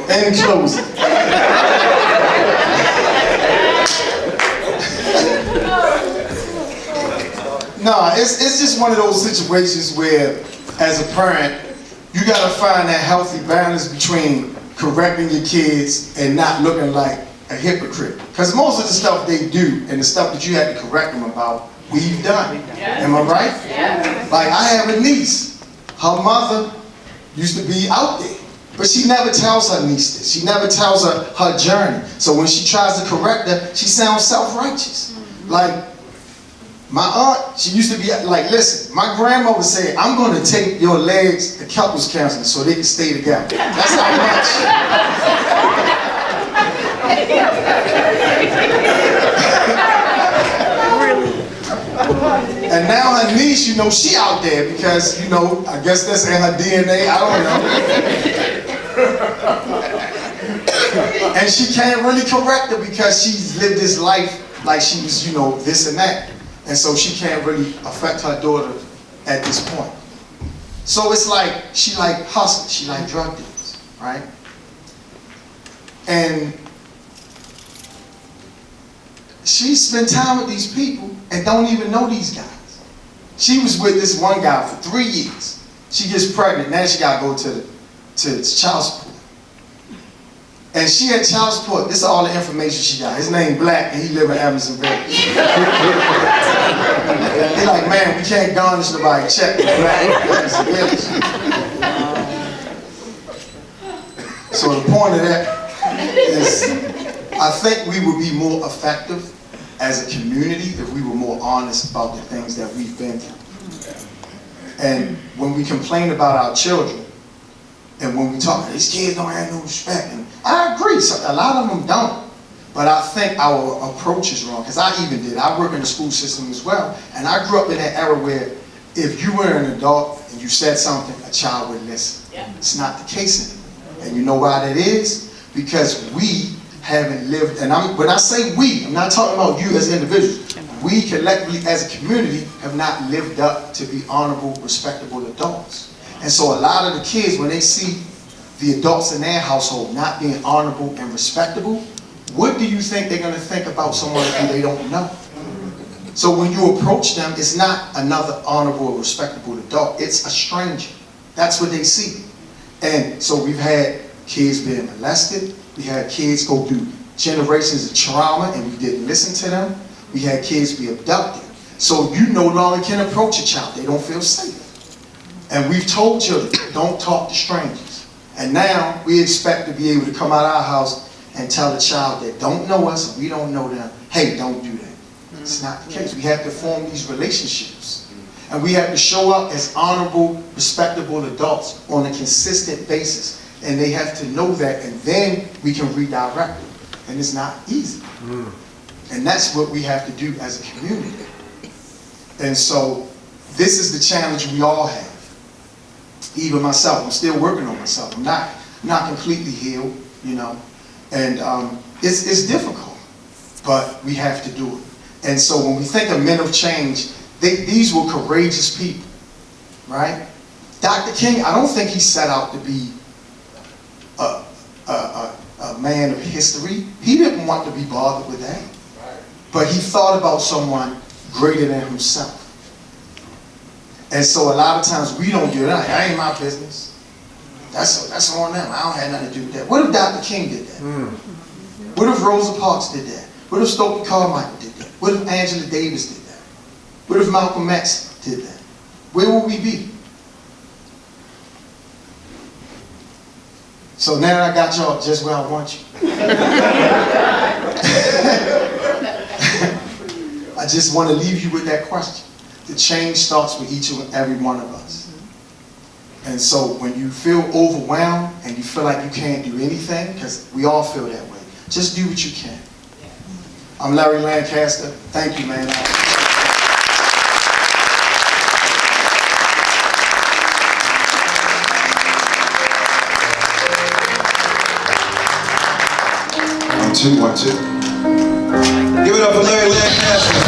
In closing. No, it's just one of those situations where, as a parent, you gotta find that healthy balance between correcting your kids and not looking like a hypocrite. Because most of the stuff they do and the stuff that you had to correct them about, we've done. Am I right? Yeah. Like, I have a niece. Her mother used to be out there. But she never tells her niece this. She never tells her her journey. So when she tries to correct her, she sounds self-righteous. Like, my aunt, she used to be like, listen, my grandmother said, I'm going to take your legs to couples counseling so they can stay together. That's how much. And now her niece, you know, she out there because, you know, I guess that's in her DNA, I don't know. And she can't really correct her because she's lived this life like she was, you know, this and that. And so she can't really affect her daughter at this point. So it's like, she like hustling, she like drug dealers, right? And she spent time with these people and don't even know these guys. She was with this one guy for 3 years. She gets pregnant, now she gotta go to child support. And she had child support. This is all the information she got. His name Black, and he live in Evansville. He like, man, we can't garnish nobody check with Black. So the point of that is, I think we would be more effective as a community if we were more honest about the things that we've been through. And when we complain about our children, and when we talk, these kids don't have no respect, and I agree, so a lot of them don't. But I think our approach is wrong, because I even did. I work in the school system as well, and I grew up in that era where if you were an adult and you said something, a child would listen. Yeah. It's not the case anymore. And you know why that is? because we haven't lived, and when I say we, I'm not talking about you as individuals. We collectively as a community have not lived up to be honorable, respectable adults. And so a lot of the kids, when they see the adults in their household not being honorable and respectable, what do you think they're going to think about someone who they don't know? So when you approach them, it's not another honorable or respectable adult, it's a stranger. That's what they see. And so we've had kids being molested, we had kids go through generations of trauma and we didn't listen to them. We had kids be abducted. So you no longer can approach a child, they don't feel safe. And we've told children, don't talk to strangers. And now we expect to be able to come out of our house and tell a child that don't know us and we don't know them, hey, don't do that. It's not the case. We have to form these relationships. And we have to show up as honorable, respectable adults on a consistent basis. And they have to know that, and then we can redirect them. And it's not easy. And that's what we have to do as a community. And so this is the challenge we all have. Even myself, I'm still working on myself. I'm not completely healed, you know. And it's difficult, but we have to do it. And so when we think of men of change, these were courageous people, right? Dr. King, I don't think he set out to be a man of history. He didn't want to be bothered with that. But he thought about someone greater than himself. And so a lot of times we don't do that. That ain't my business. That's on them. I don't have nothing to do with that. What if Dr. King did that? What if Rosa Parks did that? What if Stokely Carmichael did that? What if Angela Davis did that? What if Malcolm X did that? Where would we be? So now I got y'all just where I want you. I just want to leave you with that question. The change starts with each and every one of us. And so when you feel overwhelmed and you feel like you can't do anything, because we all feel that way, just do what you can. I'm Larry Lancaster. Thank you, man. One, two. Give it up for Larry Lancaster.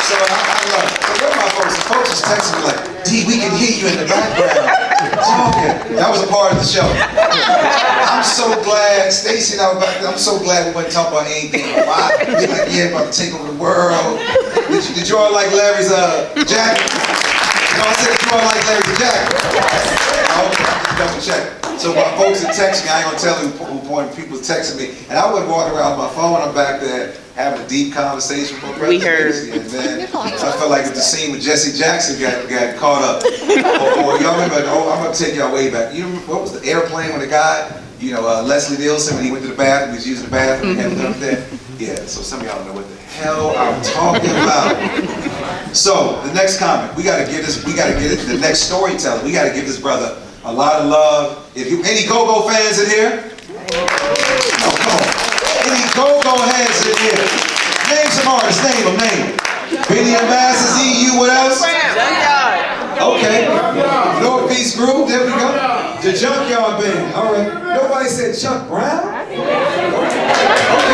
So where are my folks? The folks is texting me like, D, we can hear you in the background talking. That was a part of the show. I'm so glad, Stacy and I were back there, I'm so glad we went to talk about anything. Why? We're like, yeah, about to take over the world. Did you all like Larry's jacket? No, I said, did you all like Larry's jacket? Okay, double check. So my folks are texting me, I ain't gonna tell you when people are texting me, and I wouldn't walk around with my phone, I'm back there having a deep conversation with Brother Stacy, and then I felt like the scene with Jesse Jackson got caught up. Or y'all remember, I'm gonna take y'all way back. You remember, what was the airplane when the guy, you know, Leslie Nielsen, when he went to the bathroom, he was using the bathroom, he had it up there? Yeah, so some of y'all don't know what the hell I'm talking about. So, the next comment, we gotta give the next storyteller, we gotta give this brother a lot of love. If you any go-go fans in here? Oh, come on. Any go-go heads in here? Name some artists. Name them. Benny and Masters, EU, what else? Okay. Northeast Groove, there we go. The Junkyard Band. All right. Nobody said Chuck Brown? Okay,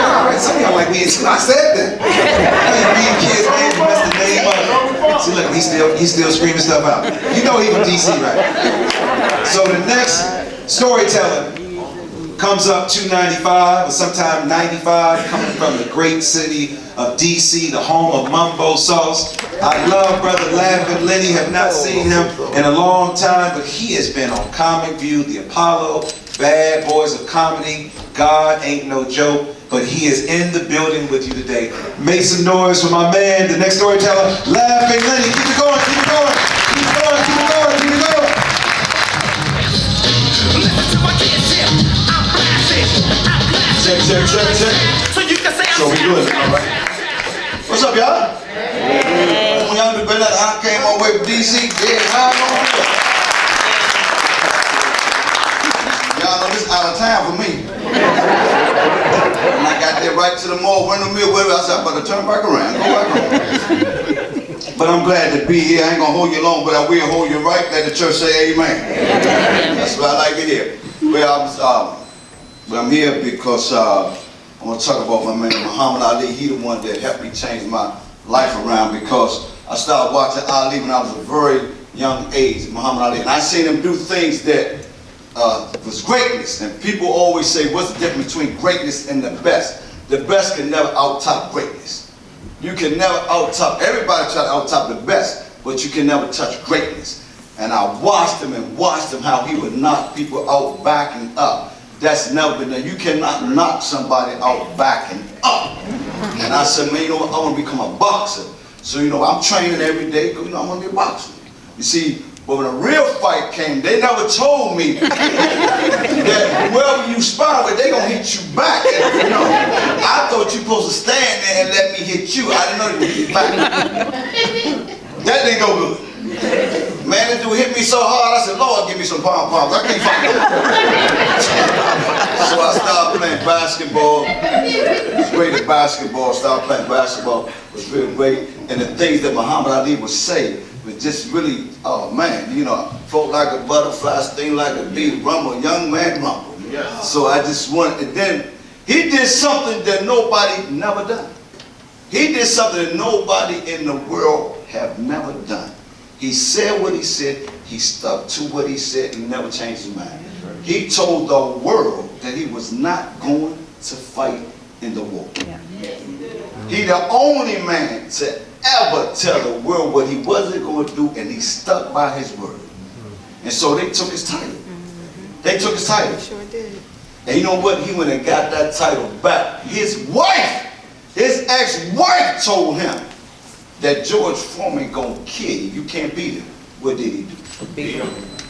all right. Some of y'all like me. I said that. Read kids' names, mess the name up. See, look, he's still screaming stuff out. You know he from DC, right? So the next storyteller comes up 295 or sometime 95, coming from the great city of DC, the home of Mumbo Sauce. I love Brother Laughing Lenny, have not seen him in a long time, but he has been on Comic View, The Apollo, Bad Boys of Comedy, God Ain't No Joke, but he is in the building with you today. Make some noise for my man, the next storyteller, Laughing Lenny. Keep it going, keep it going, keep it going, keep it going, keep it going. Check. So we good, all right. What's up, y'all? When y'all been that I came all the way from DC, dead high on here. Y'all know this out of town for me. When I got there right to the mall, went to me, I said, I'm about to turn back around, go back home. But I'm glad to be here. I ain't gonna hold you long, but I will hold you right. Let the church say amen. That's what I like to hear. Well, But I'm here because I want to talk about my man Muhammad Ali. He the one that helped me change my life around, because I started watching Ali when I was a very young age, Muhammad Ali, and I seen him do things that was greatness. And people always say, what's the difference between greatness and the best? The best can never out-top greatness. You can never out-top, everybody try to out-top the best, but you can never touch greatness. And I watched him how he would knock people out backing up. That's never been done. You cannot knock somebody out backing up. And I said, man, you know what, I want to become a boxer. So, you know, I'm training every day, because, you know, I want to be a boxer. You see, but when a real fight came, they never told me that whoever you spar with, they gonna hit you back. And, you know, I thought you supposed to stand there and let me hit you. I didn't know you would hit back. That didn't go good. Man, this dude hit me so hard, I said, Lord, give me some pom-poms. I can't fight no more. So I started playing basketball. It was great at basketball. Started playing basketball. It was really great. And the things that Muhammad Ali would say was just really, oh man, you know, float like a butterfly, sting like a bee, rumble, young man rumble. Yes. So I just wanted, and then he did something that nobody never done. He did something that nobody in the world have never done. He said what he said, he stuck to what he said, and never changed his mind. He told the world that he was not going to fight in the war. Yeah. He the only man to ever tell the world what he wasn't going to do, and he stuck by his word. And so they took his title. They took his title. Sure did. And you know what? He went and got that title back. His wife, his ex-wife told him that George Foreman gonna kill you. You can't beat him. What did he do? Beat him.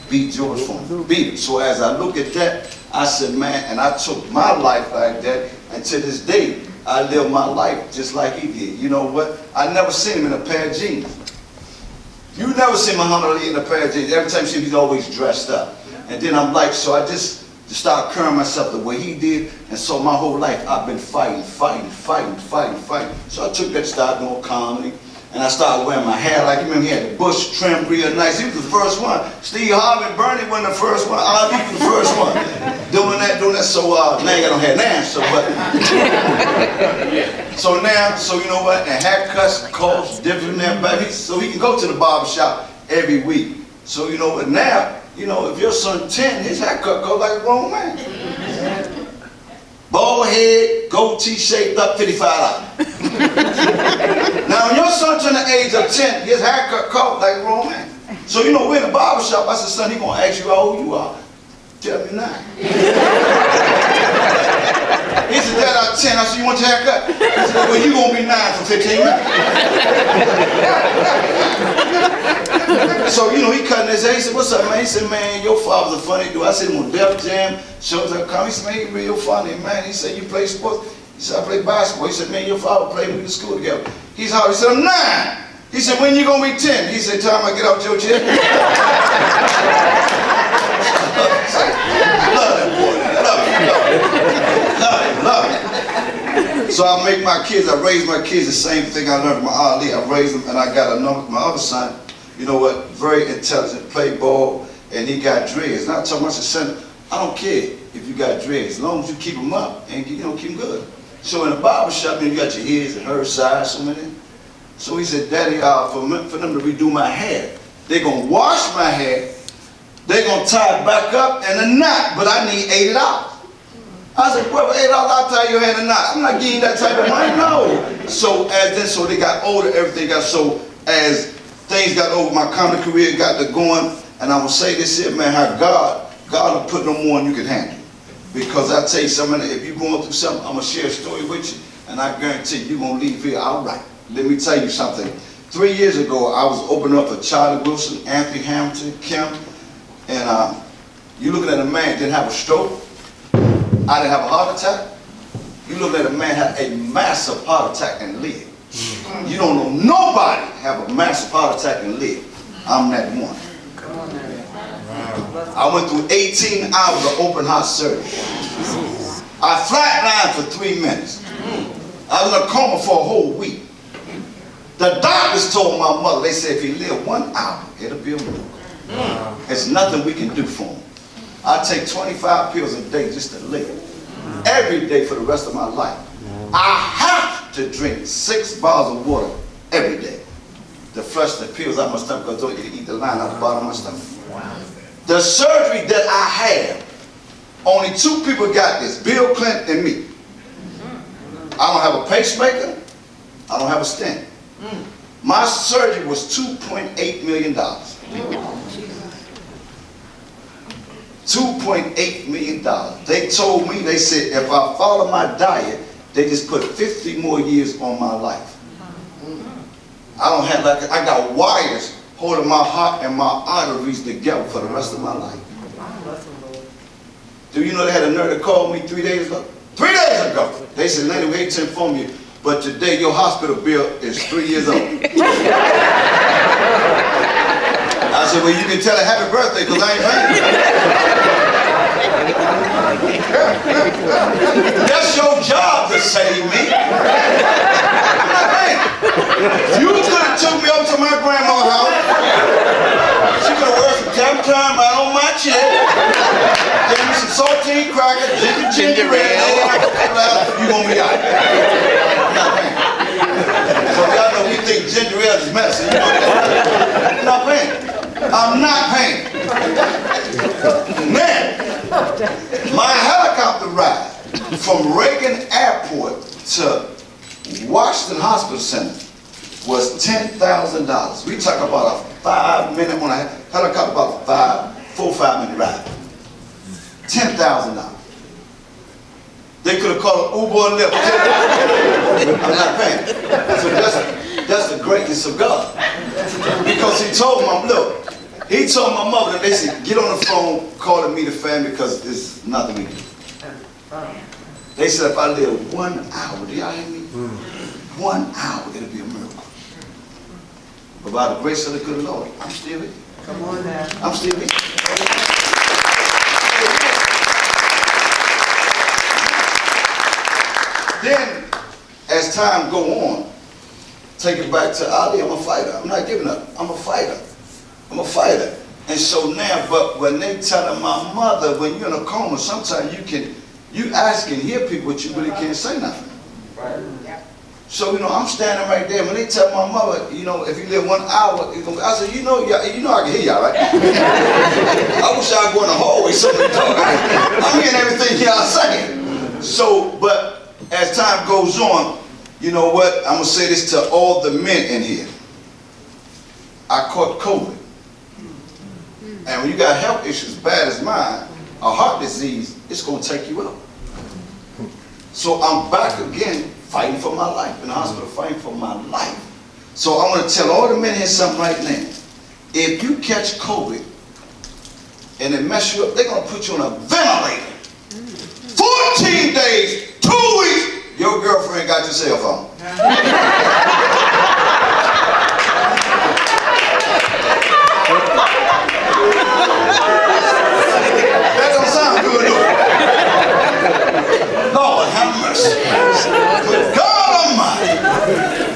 Beat George Foreman. Beat him. So as I look at that, I said, man, and I took my life like that, and to this day, I live my life just like he did. You know what? I never seen him in a pair of jeans. You never seen Muhammad Ali in a pair of jeans. Every time you see him, he's always dressed up. And then I'm like, so I just started carrying myself the way he did. And so my whole life, I've been fighting. So I took that, started doing comedy. And I started wearing my hair like, you remember, he had the bush trimmed real nice. He was the first one. Steve Harvey and Bernie wasn't the first one. Ali was the first one. Doing that. So now I got no hair now. So now, so you know what? And haircuts cost different than baby. So he can go to the barber shop every week. So you know what? Now, you know, if your son 10, his haircut goes like a grown man. Bald head, goatee shaped up, $55. Now, when your son turned the age of 10, his haircut caught like a grown man. So, you know, we're in the barber shop. I said, son, he gonna ask you how old you are. Tell me now. He said, Dad, I'm 10. I said, you want your haircut? He said, well, you gonna be 9 for 15 minutes. So, you know, he cutting his hair. He said, what's up, man? He said, man, your father's a funny dude. I said, on Def Jam, shows that come. He said, man, he real funny, man. He said, you play sports? He said, I play basketball. He said, man, your father played with me in school together. He's how? He said, I'm 9. He said, when you gonna be 10? He said, time I get out your chair. Love that boy. Love him. So I make my kids, I raise my kids the same thing I learned from Ali. I raised them, and I got my other son, you know what, very intelligent, play ball, and he got dreads. Not so much a son, I don't care if you got dreads, as long as you keep them up and you know, keep them good. So in the barber shop, you got your his and her size, so many. So he said, Daddy, for them to redo my hair, they're gonna wash my hair, they're gonna tie it back up in a knot, but I need $80. I said, well, for $8, I'll tie your hair in a knot. I'm not giving you that type of money, no. So so they got older, everything got, so as things got over, my comedy career got to going, and I'm gonna say this here, man, how God will put no more than you can handle. Because I tell you something, if you're going through something, I'm gonna share a story with you, and I guarantee you're gonna leave here all right. Let me tell you something. 3 years ago, I was opening up for Charlie Wilson, Anthony Hamilton, Kim, and you looking at a man didn't have a stroke, I didn't have a heart attack. You looking at a man had a massive heart attack and lived. You don't know nobody have a massive heart attack and live. I'm that one. I went through 18 hours of open heart surgery. I flatlined for 3 minutes. I was in a coma for a whole week. The doctors told my mother, they said if he lived 1 hour, it'll be a miracle. There's nothing we can do for him. I take 25 pills a day just to live. every day for the rest of my life. I have to drink 6 bottles of water every day to flush the pills out of my stomach because I don't eat the line out the bottom of my stomach. The surgery that I had, only 2 people got this, Bill Clinton and me. I don't have a pacemaker. I don't have a stent. My surgery was $2.8 million. $2.8 million. They told me, they said, if I follow my diet, they just put 50 more years on my life. I don't have, like, I got wires holding my heart and my arteries together for the rest of my life. Do you know they had a nerve to call me 3 days ago? 3 days ago! They said, Lenny, we hate to inform you, but today your hospital bill is 3 years old. I said, well, you can tell her happy birthday because I ain't paying. That's your job to save me. I'm not paying. You could have took me up to my grandma's house. She could have worked some time right on my check. Gave me some saltine crackers, ginger ale. You gonna be out. I'm not paying. So y'all know we think ginger ale is medicine. You know that. I'm not paying. I'm not paying. Man, my helicopter ride from Reagan Airport to Washington Hospital Center was $10,000. We talk about a 5-minute on a helicopter, about a 4 or 5 minute ride. $10,000. They could have called an Uber and Lyft. I'm not paying. So that's the greatness of God. Because he told my, look, he told my mother that they said, get on the phone calling me the family because there's nothing we can do. They said if I live 1 hour, do y'all hear me? 1 hour, it'll be a miracle. But by the grace of the good Lord, I'm still here. Come on now. I'm still here. Then, as time go on, take it back to Ali, I'm a fighter. I'm not giving up. I'm a fighter. I'm a fighter. And so now, but when they telling my mother, when you're in a coma, sometimes you ask and hear people, but you really can't say nothing. Right. So, you know, I'm standing right there. When they tell my mother, you know, if you live 1 hour, I said, you know I can hear y'all, right? I wish I'd go in the hallway so they talk. I'm hearing everything y'all saying. So, but as time goes on, you know what? I'm going to say this to all the men in here. I caught COVID. And when you got health issues bad as mine, a heart disease, it's going to take you out. So I'm back again fighting for my life, in the hospital fighting for my life. So I want to tell all the men here something right now. If you catch COVID and it mess you up, they're going to put you on a ventilator. 14 days, 2 weeks, your girlfriend got your cell phone. That don't sound good, do it? Lord have mercy. But God Almighty,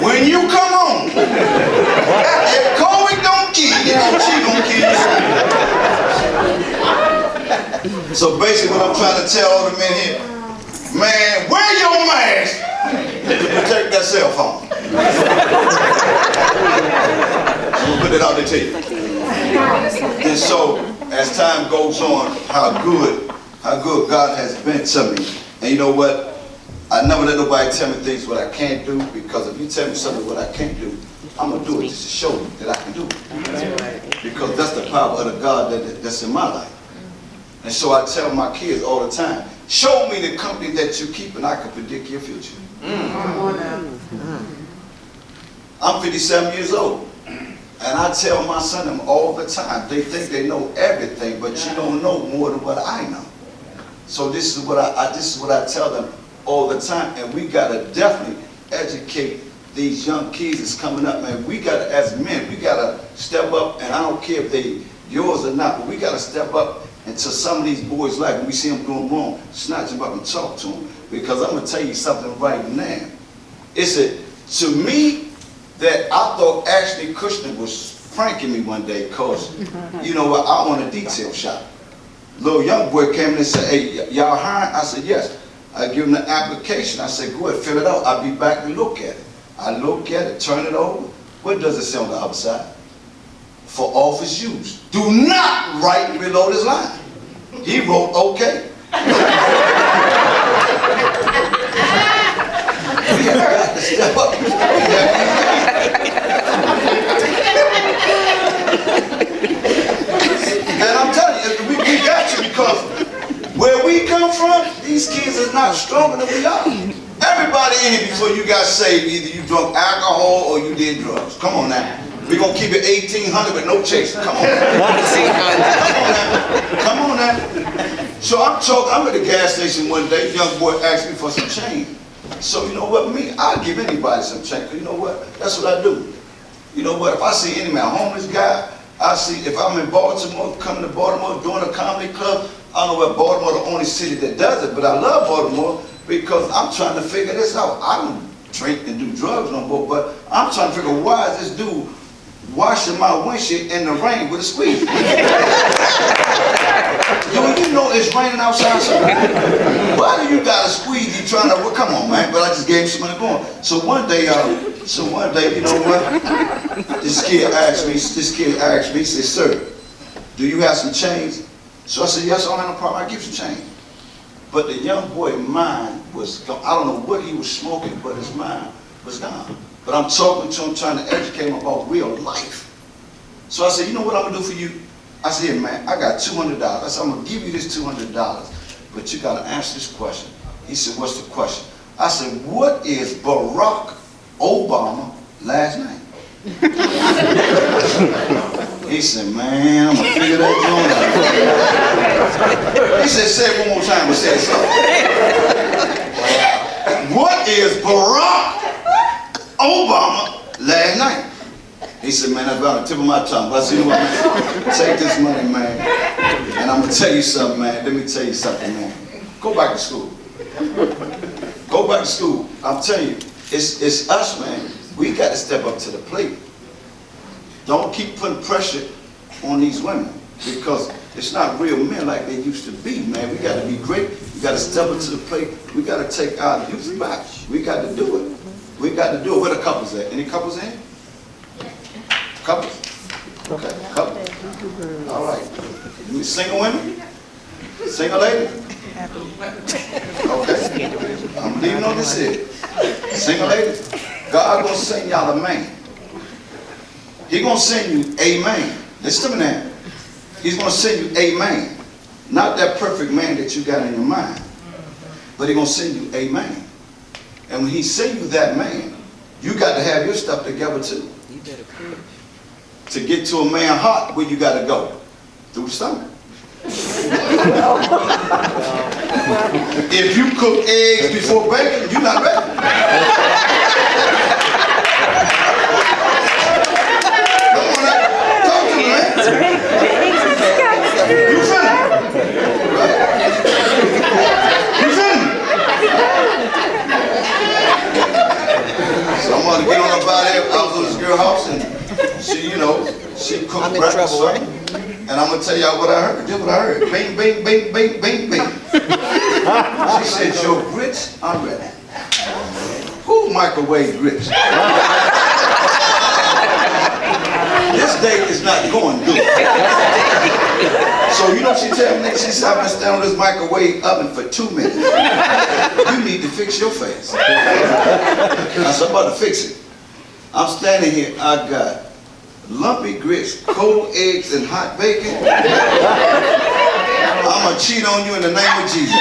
when you come home, if COVID don't kill you, she gonna kill you. So basically what I'm trying to tell all the men here, man, wear your mask to protect that cell phone. I'm gonna put it out there to you. And so, as time goes on, how good God has been to me. And you know what? I never let nobody tell me things what I can't do, because if you tell me something what I can't do, I'm going to do it just to show you that I can do it. Because that's the power of the God that's in my life. And so I tell my kids all the time, show me the company that you keep and I can predict your future. I'm 57 years old. And I tell my son them all the time, they think they know everything, but you don't know more than what I know. So this is what I tell them all the time, and we gotta definitely educate these young kids that's coming up, man. We gotta, as men, we gotta step up, and I don't care if they yours or not, but we gotta step up into some of these boys' life. When we see them doing wrong, snatch them up and talk to them. Because I'm gonna tell you something right now. To me, that I thought Ashley Kushner was pranking me one day, because, you know what, I own a detail shop. Little young boy came in and said, hey, y'all hiring? I said, yes. I give them the application. I say, go ahead, fill it out. I'll be back to look at it. I look at it, turn it over. What does it say on the other side? For office use. Do not write below this line. He wrote, okay. We have got to step up. And I'm telling you, we got you because where we come from, these kids are not stronger than we are. Everybody in here before you got saved, either you drunk alcohol or you did drugs. Come on now. We're going to keep it 1800 with no chase. Come on now. Come on now. So I'm at the gas station one day, young boy asked me for some change. So you know what, me, I'll give anybody some change. You know what, that's what I do. You know what, if I see any man, homeless guy, I see, if I'm in Baltimore, coming to Baltimore, doing a comedy club, I don't know where Baltimore the only city that does it, but I love Baltimore because I'm trying to figure this out. I don't drink and do drugs no more, but I'm trying to figure why is this dude washing my windshield in the rain with a squeeze? Yo, you know it's raining outside, so why do you got a squeeze? You trying to, well, come on, man, but I just gave him some money going. So one day, you know what? This kid asked me, he said, sir, do you have some change? So I said, yes, I don't have no problem, I'll give you some change. But the young boy's mind was gone. I don't know what he was smoking, but his mind was gone. But I'm talking to him, trying to educate him about real life. So I said, you know what I'm gonna do for you? I said, yeah, man, I got $200. I said, I'm gonna give you this $200, but you gotta answer this question. He said, what's the question? I said, what is Barack Obama last name? He said, man, I'm gonna figure that joint out. He said, say it one more time, but say it slow. What is Barack Obama last name? He said, man, that's about the tip of my tongue. But I said, you know what, man? Take this money, man. And I'm gonna tell you something, man. Let me tell you something, man. Go back to school. Go back to school. I'm telling you, it's us, man. We got to step up to the plate. Don't keep putting pressure on these women because it's not real men like they used to be, man. We got to be great. We got to step up to the plate. We got to take our youth back. We got to do it. We got to do it. Where the couples at? Any couples in? Couples? Okay, couples. All right. You single women? Single lady? Okay. I'm leaving on this here. Single lady? God gonna send y'all a man. He gonna send you a man. Listen to me now. He's gonna send you a man. Not that perfect man that you got in your mind. But he's gonna send you a man. And when he send you that man, you got to have your stuff together too. You better preach. To get to a man heart, where you got to go? Through the stomach. If you cook eggs before bacon, you're not ready. Come on now. Talk to me, man. You feeling it? Right? You feeling it? So I'm going to get on up out there. I was at this girl's house and she, you know, she cooked breakfast for me. And I'm going to tell y'all what I heard. This is what I heard. Bing, bing, bing, bing, bing, bing. She said, your grits are ready. Who microwave grits? This date is not going good. So you know she tell me, she said, I've been standing on this microwave oven for 2 minutes. You need to fix your face. I said, I'm about to fix it. I'm standing here, I got lumpy grits, cold eggs, and hot bacon. I'm going to cheat on you in the name of Jesus.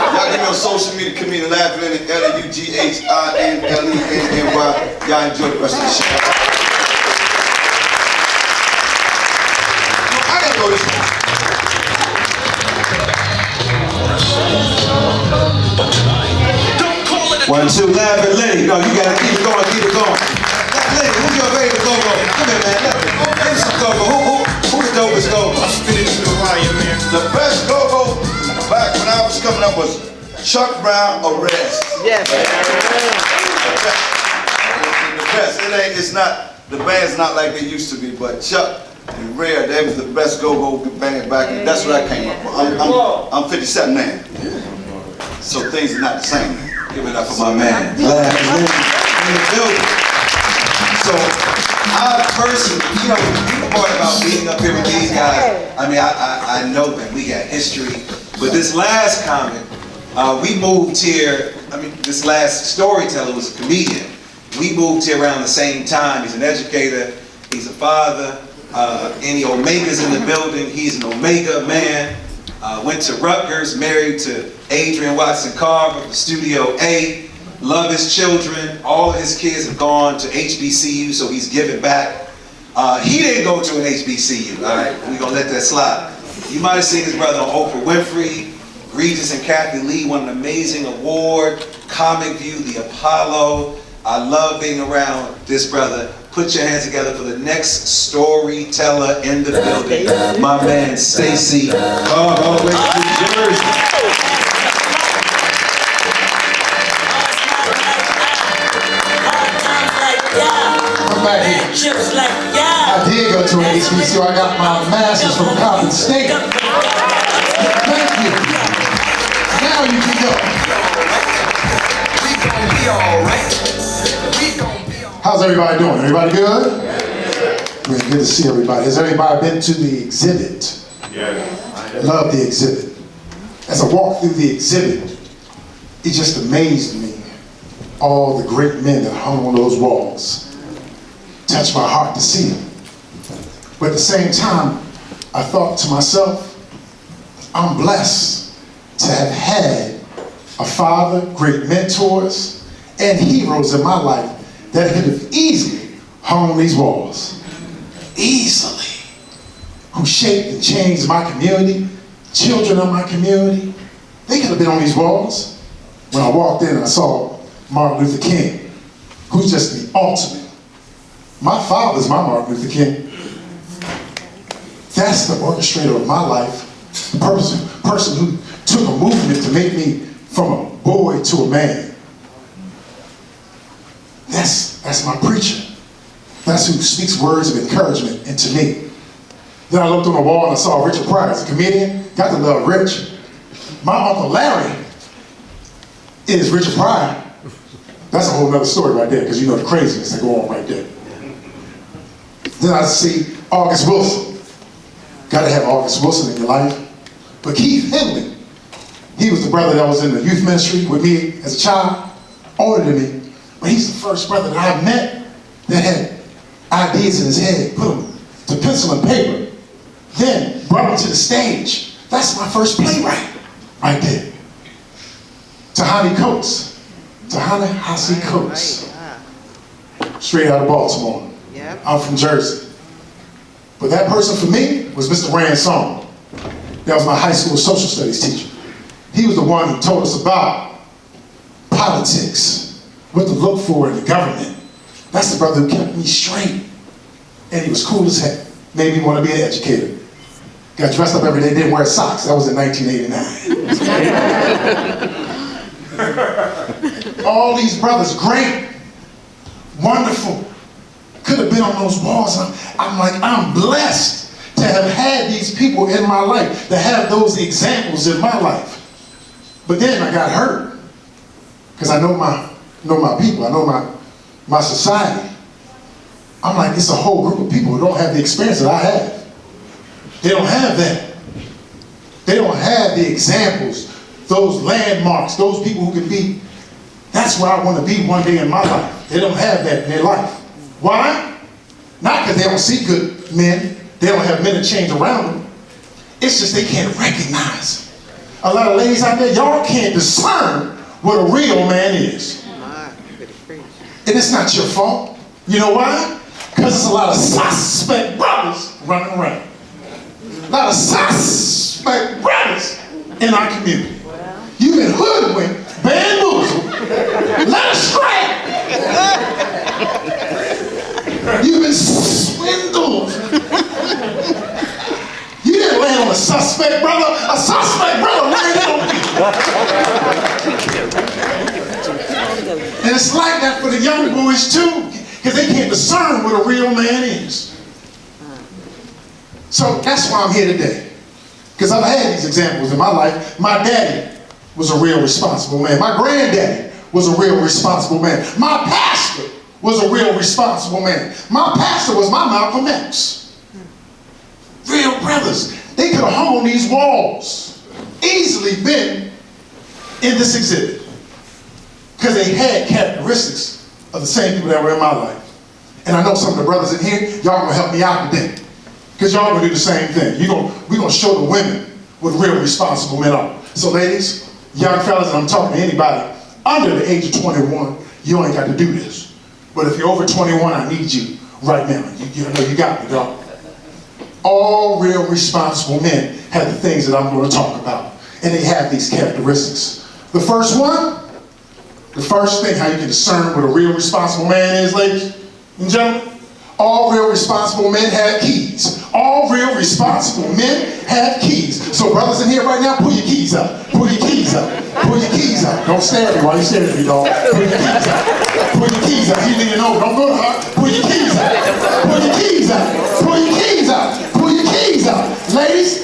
Y'all give me on social media, comedian laughing in it, LUGHINLENNY. Y'all enjoy the rest of the show. I got to go this way. 1, 2, laughing Lenny. No, you gotta keep it going, keep it going. Lenny, who's your favorite go-go? Come here, man. Give me some go-go. Who's the dopest go-go? The best go-go back when I was coming up was Chuck Brown Arrest. Yes. The best. It's not, the band's not like they used to be, but Chuck and Rare, they was the best go-go band back then. That's what I came up with. I'm 57 now. So things are not the same. Give it up for my man. Glad he's in the building. So, I personally, you know, the part about being up here with these guys, I mean, I know that we got history, but this last comment, we moved here, I mean, this last storyteller was a comedian. We moved here around the same time. He's an educator, he's a father. Any Omegas in the building, he's an Omega man. Went to Rutgers, married to Adrian Watson Carver from Studio A. Love his children. All of his kids have gone to HBCU, so he's giving back. He didn't go to an HBCU, all right? We're going to let that slide. You might have seen his brother on Oprah Winfrey, Regis and Kathy Lee won an amazing award, Comic View, The Apollo. I love being around this brother. Put your hands together for the next storyteller in the building, my man Stacy, all the way from New Jersey. I'm back here. I did go to an HBCU. I got my master's from Coppin State. Thank you. Now you can go. How's everybody doing? Everybody good? Good to see everybody. Has everybody been to the exhibit? Yeah. Love the exhibit. As I walked through the exhibit, it just amazed me. All the great men that hung on those walls. Touched my heart to see them. But at the same time, I thought to myself, I'm blessed to have had a father, great mentors, and heroes in my life that could have easily hung on these walls. Easily. Who shaped and changed my community, children of my community. They could have been on these walls. When I walked in, I saw Martin Luther King, who's just the ultimate. My father's my Martin Luther King. That's the orchestrator of my life. The person who took a movement to make me from a boy to a man. That's my preacher. That's who speaks words of encouragement into me. Then I looked on the wall and I saw Richard Pryor as a comedian. Got to love Rich. My Uncle Larry is Richard Pryor. That's a whole nother story right there, because you know the craziness that go on right there. Then I see August Wilson. Got to have August Wilson in your life. But Keith Henley, he was the brother that was in the youth ministry with me as a child, older than me. But he's the first brother that I met that had ideas in his head, put them to pencil and paper, then brought him to the stage. That's my first playwright right there. Tahani Coates. Ta-Nehisi Coates. Straight out of Baltimore. I'm from Jersey. But that person for me was Mr. Rand Song. That was my high school social studies teacher. He was the one who told us about politics, what to look for in the government. That's the brother who kept me straight. And he was cool as heck. Made me want to be an educator. Got dressed up every day, didn't wear socks. That was in 1989. All these brothers, great, wonderful, could have been on those walls. I'm like, I'm blessed to have had these people in my life, to have those examples in my life. But then I got hurt, because I know my people, I know my society. I'm like, it's a whole group of people who don't have the experience that I have. They don't have that. They don't have the examples, those landmarks, those people who can be. That's where I want to be one day in my life. They don't have that in their life. Why? Not because they don't see good men. They don't have men to change around them. It's just they can't recognize. A lot of ladies out there, y'all can't discern what a real man is. And it's not your fault. You know why? Because there's a lot of suspect brothers running around. A lot of suspect brothers in our community. You've been hoodwinked, bamboozled, led astray. You've been swindled. You didn't land on a suspect brother. A suspect brother landed on you. And it's like that for the young boys too, because they can't discern what a real man is. So that's why I'm here today. Because I've had these examples in my life. My daddy was a real responsible man. My granddaddy was a real responsible man. My pastor was a real responsible man. My pastor was my Malcolm X. Real brothers. They could have hung on these walls, easily been in this exhibit. Because they had characteristics of the same people that were in my life. And I know some of the brothers in here, y'all gonna help me out today. Because y'all gonna do the same thing. We're gonna show the women what real responsible men are. So ladies, young fellas, and I'm talking to anybody under the age of 21, you ain't got to do this. But if you're over 21, I need you right now. You know you got me, dog. All real responsible men have the things that I'm going to talk about. And they have these characteristics. The first thing how you can discern what a real responsible man is, ladies and gentlemen, all real responsible men have keys. All real responsible men have keys. So brothers in here right now, pull your keys out. Pull your keys out. Pull your keys out. Don't stare at me while you're staring at me, dog. Pull your keys out. Pull your keys out. You leaning over. Don't go to her. Pull your keys out. Pull your keys out. Pull your keys out. Pull your keys out. Ladies,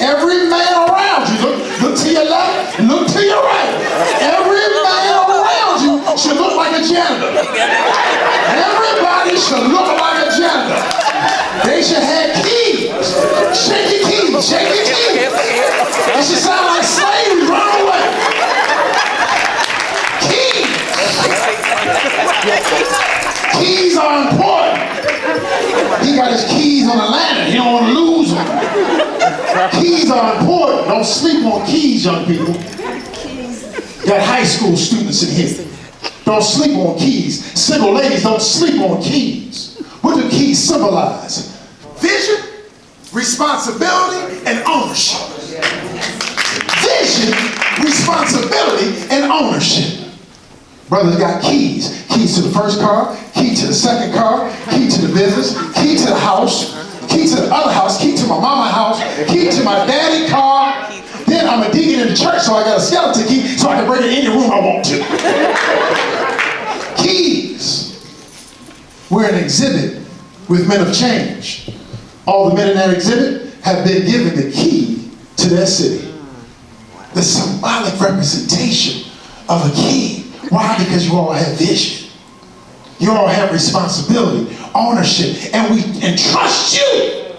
every man around you, look to your left and look to your right. Every man around you should look like a janitor. Everybody should look like a janitor. They should have keys. Shake your keys. Shake your keys. It should sound like slaves. Run away. Keys. Keys are important. He got his keys on a ladder. He don't want to lose them. Keys are important. Don't sleep on keys, young people. Got high school students in here. Don't sleep on keys. Single ladies, don't sleep on keys. What do keys symbolize? Vision, responsibility, and ownership. Vision, responsibility, and ownership. Brothers got keys. Keys to the first car, key to the second car, key to the business, key to the house, key to the other house, key to my mama's house, key to my daddy's car. Then I'm going to dig it in the church, so I got a skeleton key so I can bring it in any room I want to. Keys. We're an exhibit with men of change. All the men in that exhibit have been given the key to their city. The symbolic representation of a key. Why? Because you all have vision. You all have responsibility, ownership, and we entrust you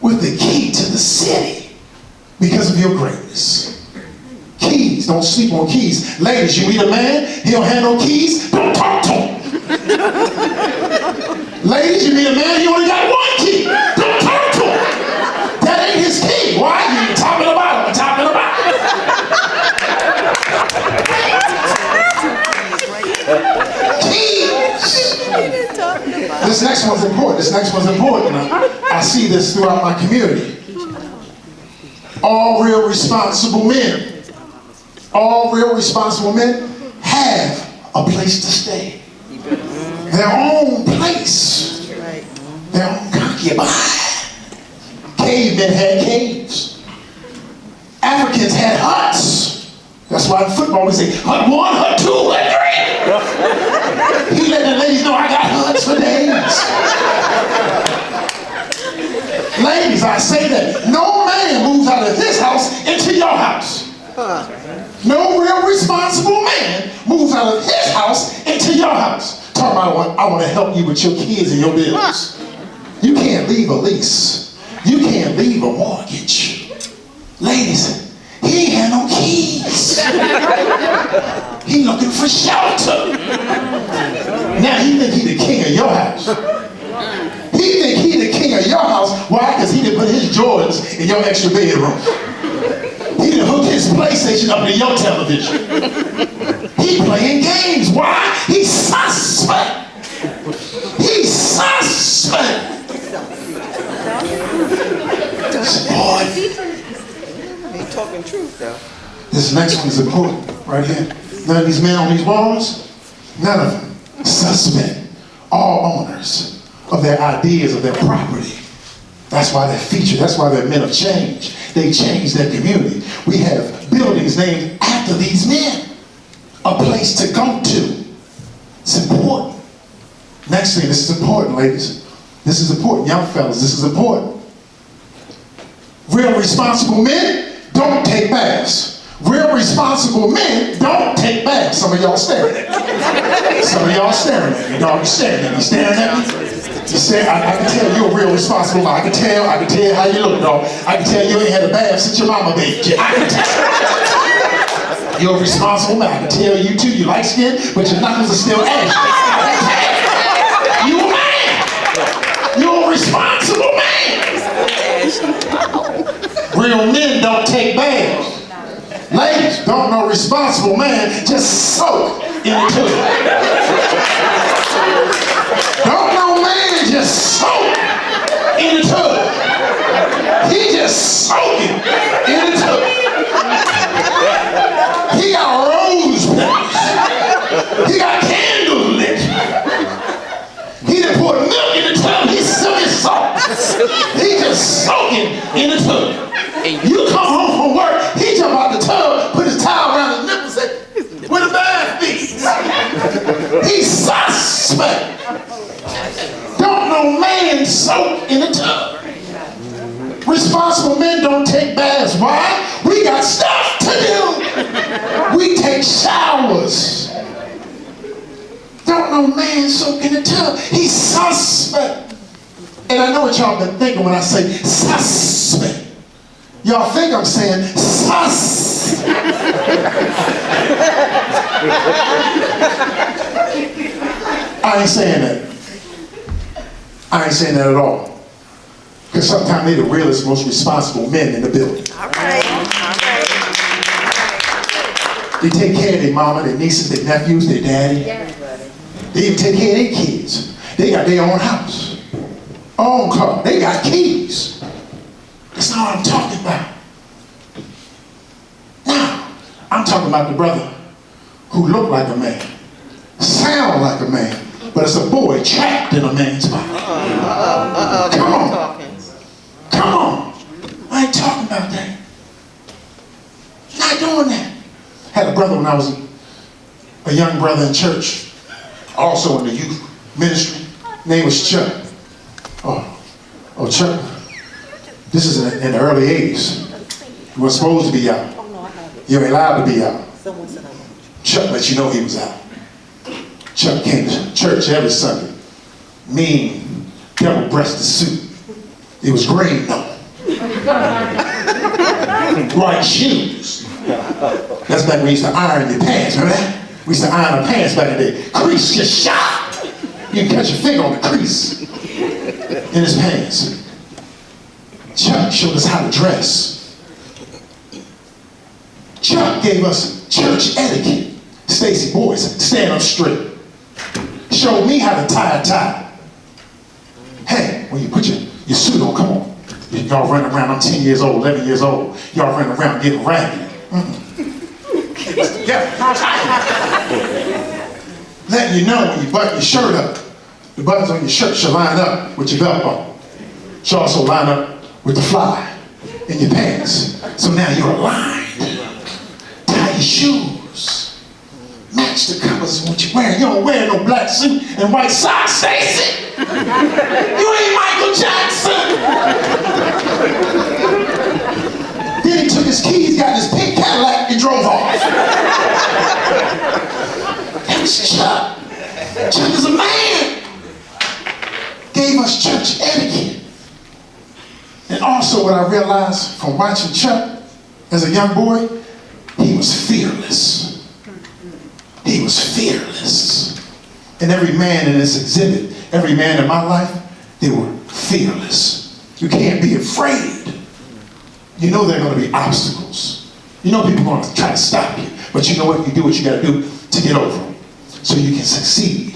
with the key to the city because of your greatness. Keys, don't sleep on keys. Ladies, you meet a man, he don't have no keys, don't talk to him. Ladies, you meet a man, he only got one key, don't talk to him. That ain't his key. Why? You ain't talking about him, I'm talking about keys. This next one's important. I see this throughout my community. All real responsible men have a place to stay. Their own place. Their own concubine. Cavemen had caves. Africans had huts. That's why in football we say, hut 1, hut 2, hut 3. He let the ladies know I got huts for days. Ladies, I say that no man moves out of this house into your house. No real responsible man moves out of his house into your house. Talk about, I want to help you with your kids and your bills. You can't leave a lease. You can't leave a mortgage. Ladies, he ain't had no keys. He looking for shelter. Now he think he the king of your house. He think he the king of your house. Why? Because he didn't put his Jordans in your extra bedroom. He didn't hook his PlayStation up to your television. He playing games. Why? He's suspect. He's suspect. Boy. He's talking truth, though. This next one is important, right here. None of these men on these walls, none of them suspect. All owners of their ideas, of their property. That's why they're featured. That's why they're men of change. They change their community. We have buildings named after these men. A place to go to. It's important. Next thing, this is important, ladies. This is important. Young fellas, this is important. Real responsible men don't take baths. Real responsible men don't take baths. Some of y'all staring at me. Some of y'all staring at me. Dog, you staring at me. Staring at me? You say, I can tell you're a real responsible man. I can tell how you look, dog. I can tell you ain't had a bath since your mama bathed you. I can tell. You're a responsible man. I can tell you too. You light skin, but your knuckles are still ashy. You a man. You're a responsible man. Real men don't take baths. Ladies, don't know responsible man, just soak in the tub. Don't know man, just soak in the tub. He just soaking in the tub. He got rose petals. He got candles lit. He done poured milk in the tub. He's silky salt. He just soaking in the tub. You come home from work, he jump out the tub, put his towel around his nipples and say, where the bath be? He's suspect. Don't know man soak in the tub. Responsible men don't take baths. Why? We got stuff to do. We take showers. Don't know man soak in the tub. He's suspect. And I know what y'all been thinking when I say suspect. Y'all think I'm saying sus. I ain't saying that. I ain't saying that at all. Because sometimes they're the realest, most responsible men in the building. All right. They take care of their mama, their nieces, their nephews, their daddy. They even take care of their kids. They got their own house, own car. They got keys. That's not what I'm talking about. Now, I'm talking about the brother who looked like a man, sound like a man, but it's a boy trapped in a man's body. Come on. Come on. I ain't talking about that. Not doing that. Had a brother when I was a young brother in church, also in the youth ministry. Name was Chuck. Oh, Chuck. This is in the early 80s. You weren't supposed to be out. You ain't allowed to be out. Chuck let you know he was out. Chuck came to church every Sunday. Mean, double-breasted suit. It was green though. White shoes. That's back when we used to iron your pants, remember that? We used to iron our pants back in the day. Crease just shot. You can catch your finger on the crease in his pants. Chuck showed us how to dress. Chuck gave us church etiquette. Stacy, boys, stand up straight. Showed me how to tie a tie. Hey, when you put your suit on, come on. Y'all running around, I'm 10 years old, 11 years old. Y'all running around getting raggedy. Letting you know when you button your shirt up, the buttons on your shirt should line up with your belt buckle. Should also line up with the fly in your pants. So now you're aligned. Tie your shoes. Match the colors of what you're wearing. You don't wear no black suit and white socks, Stacy. You ain't Michael Jackson. Then he took his keys, got his pink Cadillac, and drove off. That was Chuck. Chuck is a man. Gave us church etiquette. And also what I realized from watching Chuck as a young boy, he was fearless. He was fearless. And every man in this exhibit, every man in my life, they were fearless. You can't be afraid. You know there are going to be obstacles. You know people are going to try to stop you. But you know what? You do what you got to do to get over them so you can succeed.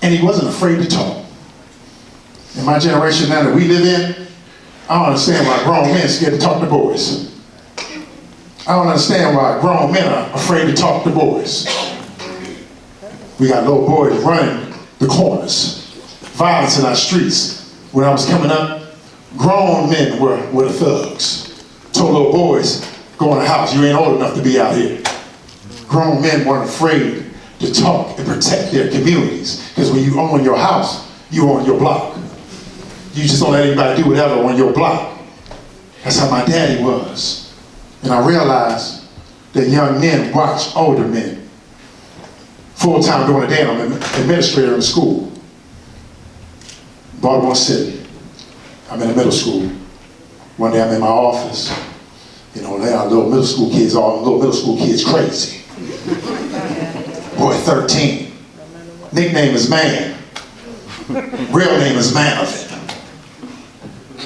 And he wasn't afraid to talk. In my generation now that we live in, I don't understand why grown men are scared to talk to boys. I don't understand why grown men are afraid to talk to boys. We got little boys running the corners, violence in our streets. When I was coming up, grown men were the thugs. Told little boys, go in the house, you ain't old enough to be out here. Grown men weren't afraid to talk and protect their communities. Because when you own your house, you on your block. You just don't let anybody do whatever on your block. That's how my daddy was. And I realized that young men watch older men. Full time during the day, I'm an administrator in the school. Baltimore City. I'm in the middle school. One day I'm in my office. You know, they are little middle school kids crazy. Boy, 13. Nickname is Man. Real name is Manovan.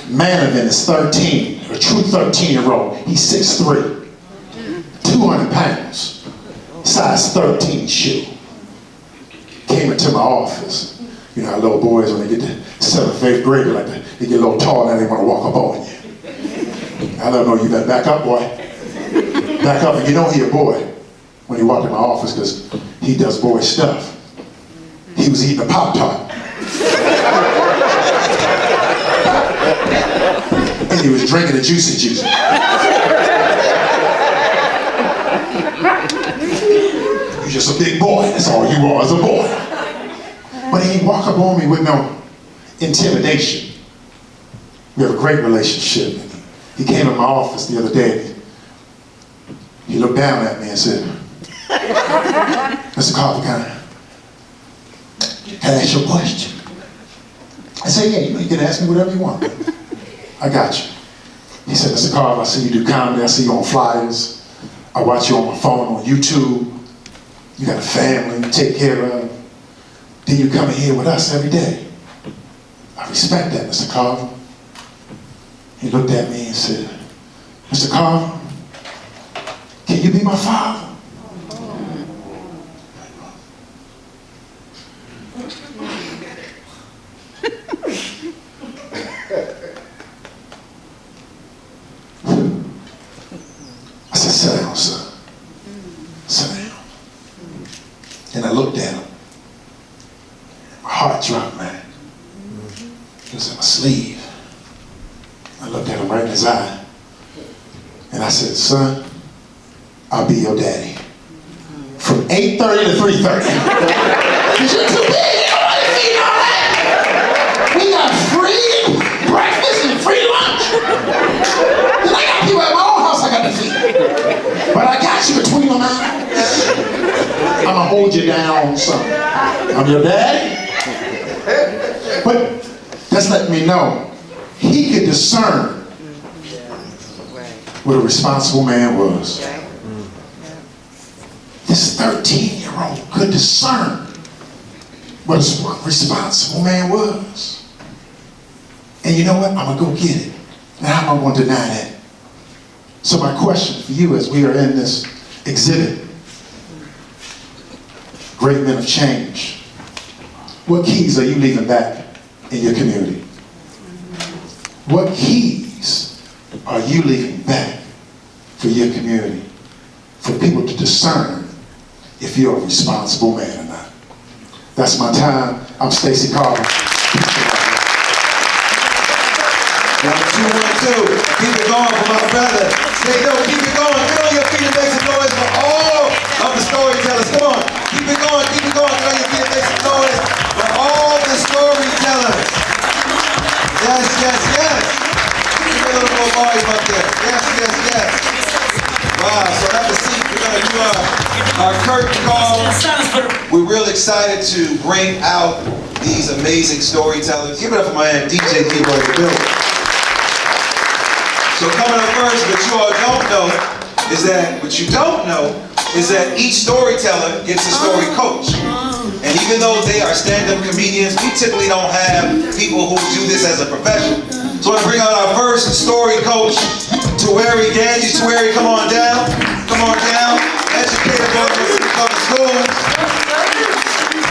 Manovan is 13, a true 13-year-old. He's 6'3", 200 pounds, size 13 shoe. Came into my office. You know how little boys, when they get to 7th, 8th grade, they get a little tall, now they want to walk up on you. I don't know, you better back up, boy. Back up, and you know he a boy when he walked in my office because he does boy stuff. He was eating a Pop-Tart. And he was drinking a Juicy Juice. You're just a big boy, that's all you are as a boy. But he didn't walk up on me with no intimidation. We have a great relationship. He came in my office the other day. He looked down at me and said, Mr. Carver, can I ask you a question? I said, yeah, you can ask me whatever you want. I got you. He said, Mr. Carver, I see you do comedy. I see you on flyers. I watch you on my phone, on YouTube. You got a family to take care of. Then you come in here with us every day. I respect that, Mr. Carver. He looked at me and said, Mr. Carver, can you be my father? I said, sit down, son. Sit down. And I looked at him. My heart dropped, man. He was in my sleeve. I looked at him right in his eye. And I said, son, I'll be your daddy. From 8:30 to 3:30. Because you're too big. Nobody feeding all that. We got free breakfast and free lunch. And I got people at my own house I got to feed. But I got you between my eyes. I'm going to hold you down, son. I'm your daddy. But that's letting me know he could discern what a responsible man was. This 13-year-old could discern what a responsible man was. And you know what? I'm going to go get it. And how am I going to deny that? So my question for you as we are in this exhibit, Great Men of Change, what keys are you leaving back in your community? What keys are you leaving back for your community? For people to discern if you're a responsible man or not. That's my time. I'm Stacy Carver. 1, 2, 1, 2. Keep it going for my brother. Stay dope, keep it going. Get on your feet and make some noise for all of the storytellers. Come on. Keep it going, keep it going. Get on your feet and make some noise for all the storytellers. Yes, yes, yes. Give me a little more volume up there. Yes, yes, yes. Wow, so have a seat. We're going to do our curtain call. We're real excited to bring out these amazing storytellers. Give it up for my man, DJ Leroy in the building. So coming up first, what you all don't know is that each storyteller gets a story coach. And even though they are stand-up comedians, we typically don't have people who do this as a profession. So I bring out our first story coach, Tuweri Ganji. Tuweri, come on down. Come on down. Educated both of the schools.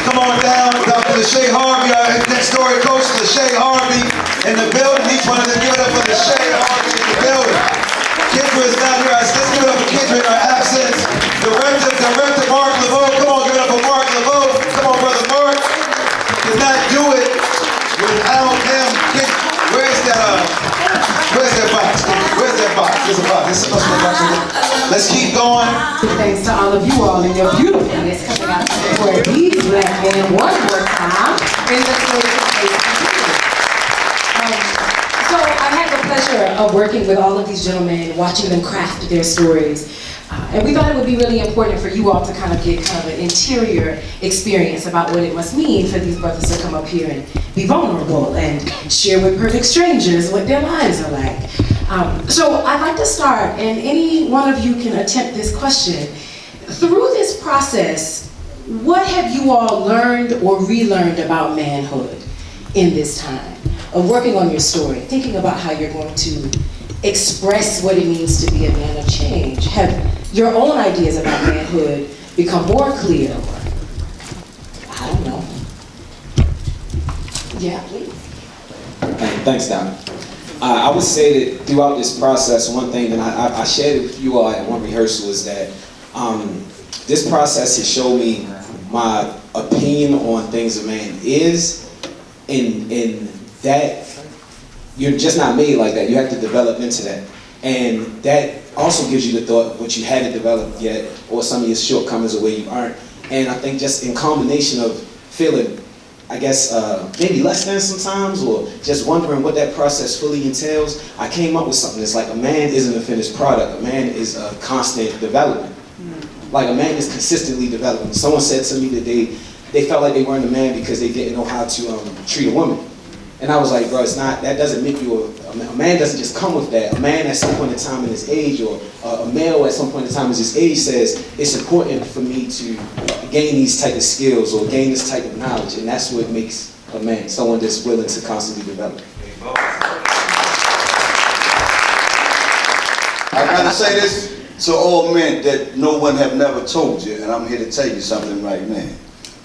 Come on down. Dr. Lachey Harvey, our next story coach, Lachey Harvey in the building. Each one of them, give it up for Lachey Harvey in the building. Kendra is not here. Let's give it up for Kendra in our absence. Director Mark LeVeaux. Come on, give it up for Mark LeVeaux. Come on, brother Mark. Did not do it without him. Where's that box? Where's that box? There's a box. There's a box. Let's keep going. Thanks to all of you all and your beautifulness coming out for these black men one more time in the place of working with all of these gentlemen, watching them craft their stories. And we thought it would be really important for you all to kind of get kind of an interior experience about what it must mean for these brothers to come up here and be vulnerable and share with perfect strangers what their lives are like. So I'd like to start, and any one of you can attempt this question. Through this process, what have you all learned or relearned about manhood in this time of working on your story, thinking about how you're going to express what it means to be a man of change? Have your own ideas about manhood become more clear? I don't know. Yeah, please. Thanks, Doc. I would say that throughout this process, one thing that I shared it with you all at one rehearsal is that this process has shown me my opinion on things a man is, in that you're just not made like that. You have to develop into that. And that also gives you the thought what you hadn't developed yet, or some of your shortcomings or where you aren't. And I think just in combination of feeling, I guess, maybe less than sometimes, or just wondering what that process fully entails, I came up with something that's like a man isn't a finished product. A man is a constant development. Like a man is consistently developing. Someone said to me that they felt like they weren't a man because they didn't know how to treat a woman. And I was like, bro, it's not, that doesn't make you a man doesn't just come with that. A man at some point in time in his age, or a male at some point in time in his age says, it's important for me to gain these type of skills or gain this type of knowledge. And that's what makes a man, someone that's willing to constantly develop. I gotta say this to all men that no one have never told you, and I'm here to tell you something right now.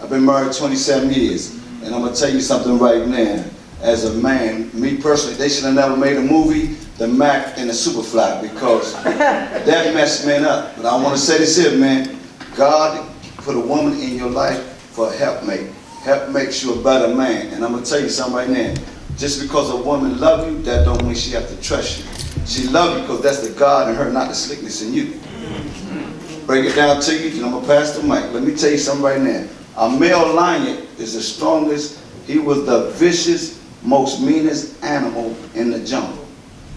I've been married 27 years, and I'm gonna tell you something right now. As a man, me personally, they should have never made a movie, The Mac and the Superfly, because that messed men up. But I want to say this here, man. God put a woman in your life for a helpmate. Help makes you a better man. And I'm going to tell you something right now. Just because a woman love you, that don't mean she have to trust you. She love you because that's the God in her, not the slickness in you. Break it down to you, and I'm going to pass the mic. Let me tell you something right now. A male lion is the strongest. He was the vicious, most meanest animal in the jungle.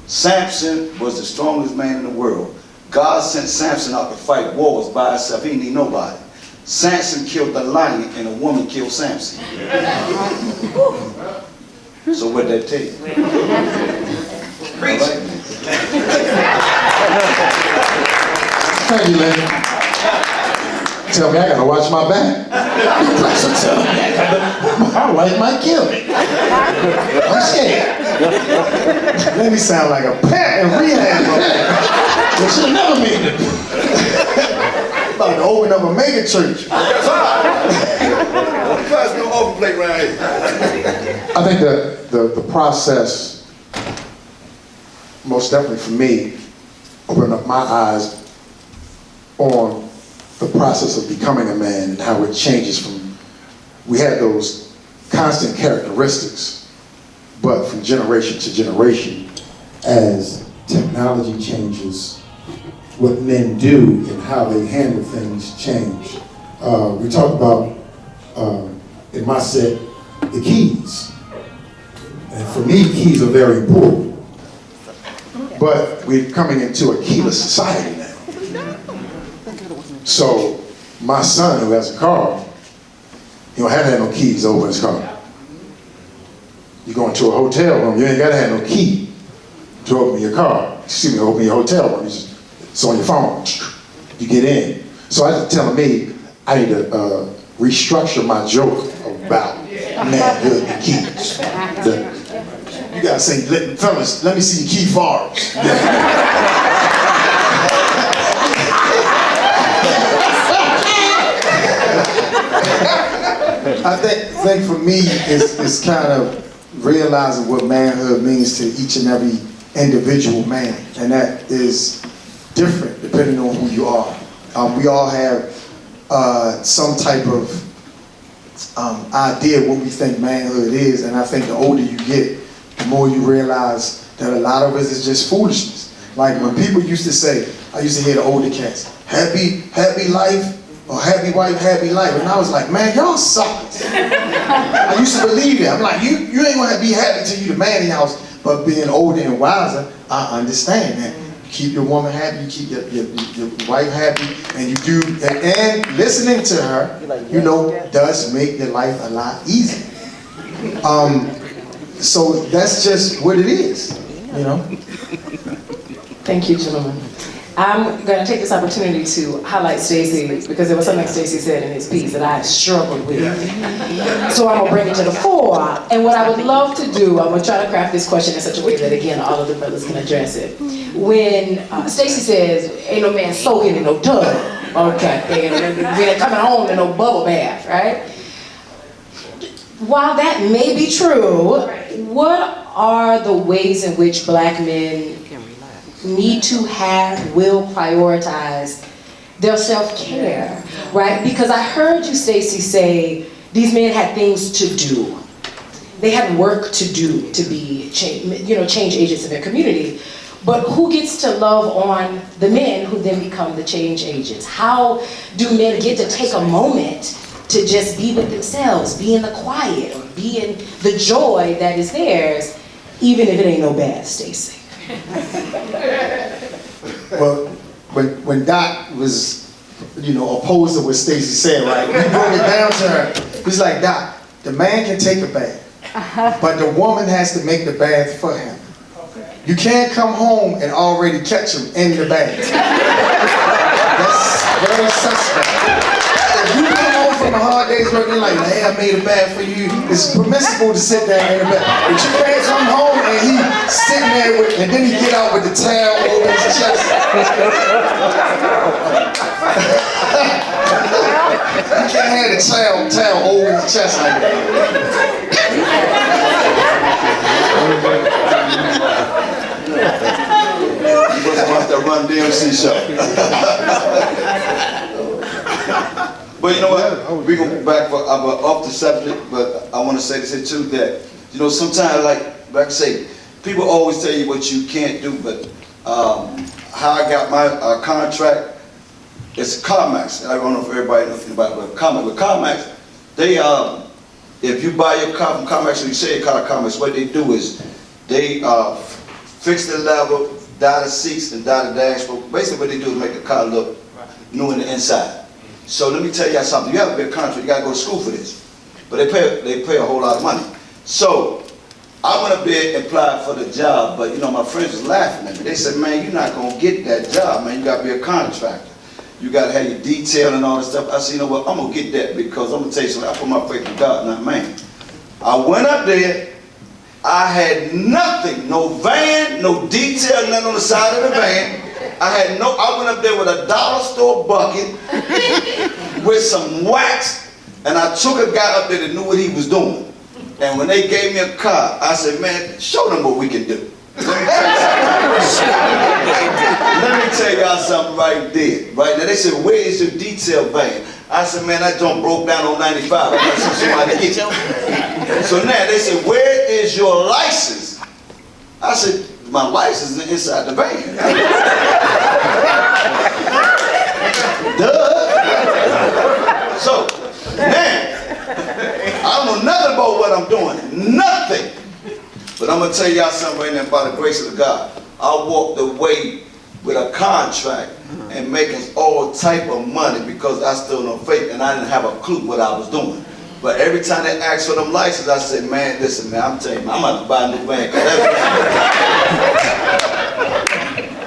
Samson was the strongest man in the world. God sent Samson out to fight wars by himself. He didn't need nobody. Samson killed the lion and a woman killed Samson. So what'd that take? Preach. Thank you, Lynn. Tell me I gotta watch my back. My wife might kill me. I'm scared. Let me sound like a pet in rehab. They should have never made it. About to open up a mega church. There's no overplay right here. I think that the process, most definitely for me, opened up my eyes on the process of becoming a man and how it changes from, we had those constant characteristics, but from generation to generation, as technology changes, what men do and how they handle things change. We talked about, in my set, the keys. And for me, keys are very important. But we're coming into a keyless society now. So my son, who has a car, he don't have to have no keys over his car. You go into a hotel room, you ain't got to have no key to open your car. Open your hotel room. It's on your phone. You get in. So I was telling me I need to restructure my joke about manhood and keys. You gotta say, fellas, let me see your key fobs. I think for me, it's kind of realizing what manhood means to each and every individual man, and that is different depending on who you are. We all have some type of idea what we think manhood is, and I think the older you get, the more you realize that a lot of it is just foolishness. Like when people used to say, I used to hear the older cats, happy life, or happy wife, happy life. And I was like, man, y'all suckers. I used to believe that. I'm like, you ain't gonna be happy till you the man in your house. But being older and wiser, I understand that. You keep your woman happy, you keep your wife happy, and you do, and listening to her, you know, does make your life a lot easier. So that's just what it is, you know. Thank you, gentlemen. I'm going to take this opportunity to highlight Stacey, because there was something Stacey said in his piece that I have struggled with. So I'm going to bring it to the fore. And what I would love to do, I'm going to try to craft this question in such a way that, again, all of the brothers can address it. When Stacey says, ain't no man soaking in no tub, okay, and we're coming home in no bubble bath, right? While that may be true, what are the ways in which black men need to have, will prioritize their self-care, right? Because I heard you, Stacey, say these men had things to do. They had work to do to be change agents in their community. But who gets to love on the men who then become the change agents? How do men get to take a moment to just be with themselves, be in the quiet, or be in the joy that is theirs, even if it ain't no bad, Stacey? Well, when Doc was, opposed to what Stacey said, right? We broke it down to her. He's like, Doc, the man can take a bath, but the woman has to make the bath for him. You can't come home and already catch him in the bath. That's very suspect. If you come home from a hard day's work, you're like, hey, I made a bath for you. It's permissible to sit down in the bath. But you can't come home and he sitting there and then he get out with the towel over his chest. You can't have the towel over his chest like that. You must watch that Run DMC show. But you know what? We're going to go back off the subject, but I want to say this here too, that, sometimes, like I say, people always tell you what you can't do, but how I got my contract, it's CarMax. I don't know if everybody knows about CarMax. But CarMax, they, if you buy your car from CarMax, or you say your car to CarMax, what they do is they fix the level, dye the seats, and dye the dashboard. Basically what they do is make the car look new in the inside. So let me tell you something. You have to be a contractor. You got to go to school for this. But they pay a whole lot of money. So I went up there and applied for the job, but my friends was laughing at me. They said, man, you're not going to get that job, man. You got to be a contractor. You got to have your detail and all that stuff. I said, you know what, I'm going to get that because I'm going to tell you something. I put my faith in God, not man. I went up there. I had nothing, no van, no detail, nothing on the side of the van. I went up there with a dollar store bucket with some wax, and I took a guy up there that knew what he was doing. And when they gave me a car, I said, man, show them what we can do. Let me tell y'all something right there. Right now, they said, where is your detail van? I said, man, that junk broke down on 95. I got to send somebody to get it. So now they said, where is your license? I said, my license is inside the van. Duh. So now, I don't know nothing about what I'm doing. Nothing. But I'm going to tell y'all something right now by the grace of God. I walked away with a contract and making all type of money because I still no faith and I didn't have a clue what I was doing. But every time they asked for them licenses, I said, man, listen, man, I'm telling you, I'm about to buy a new van.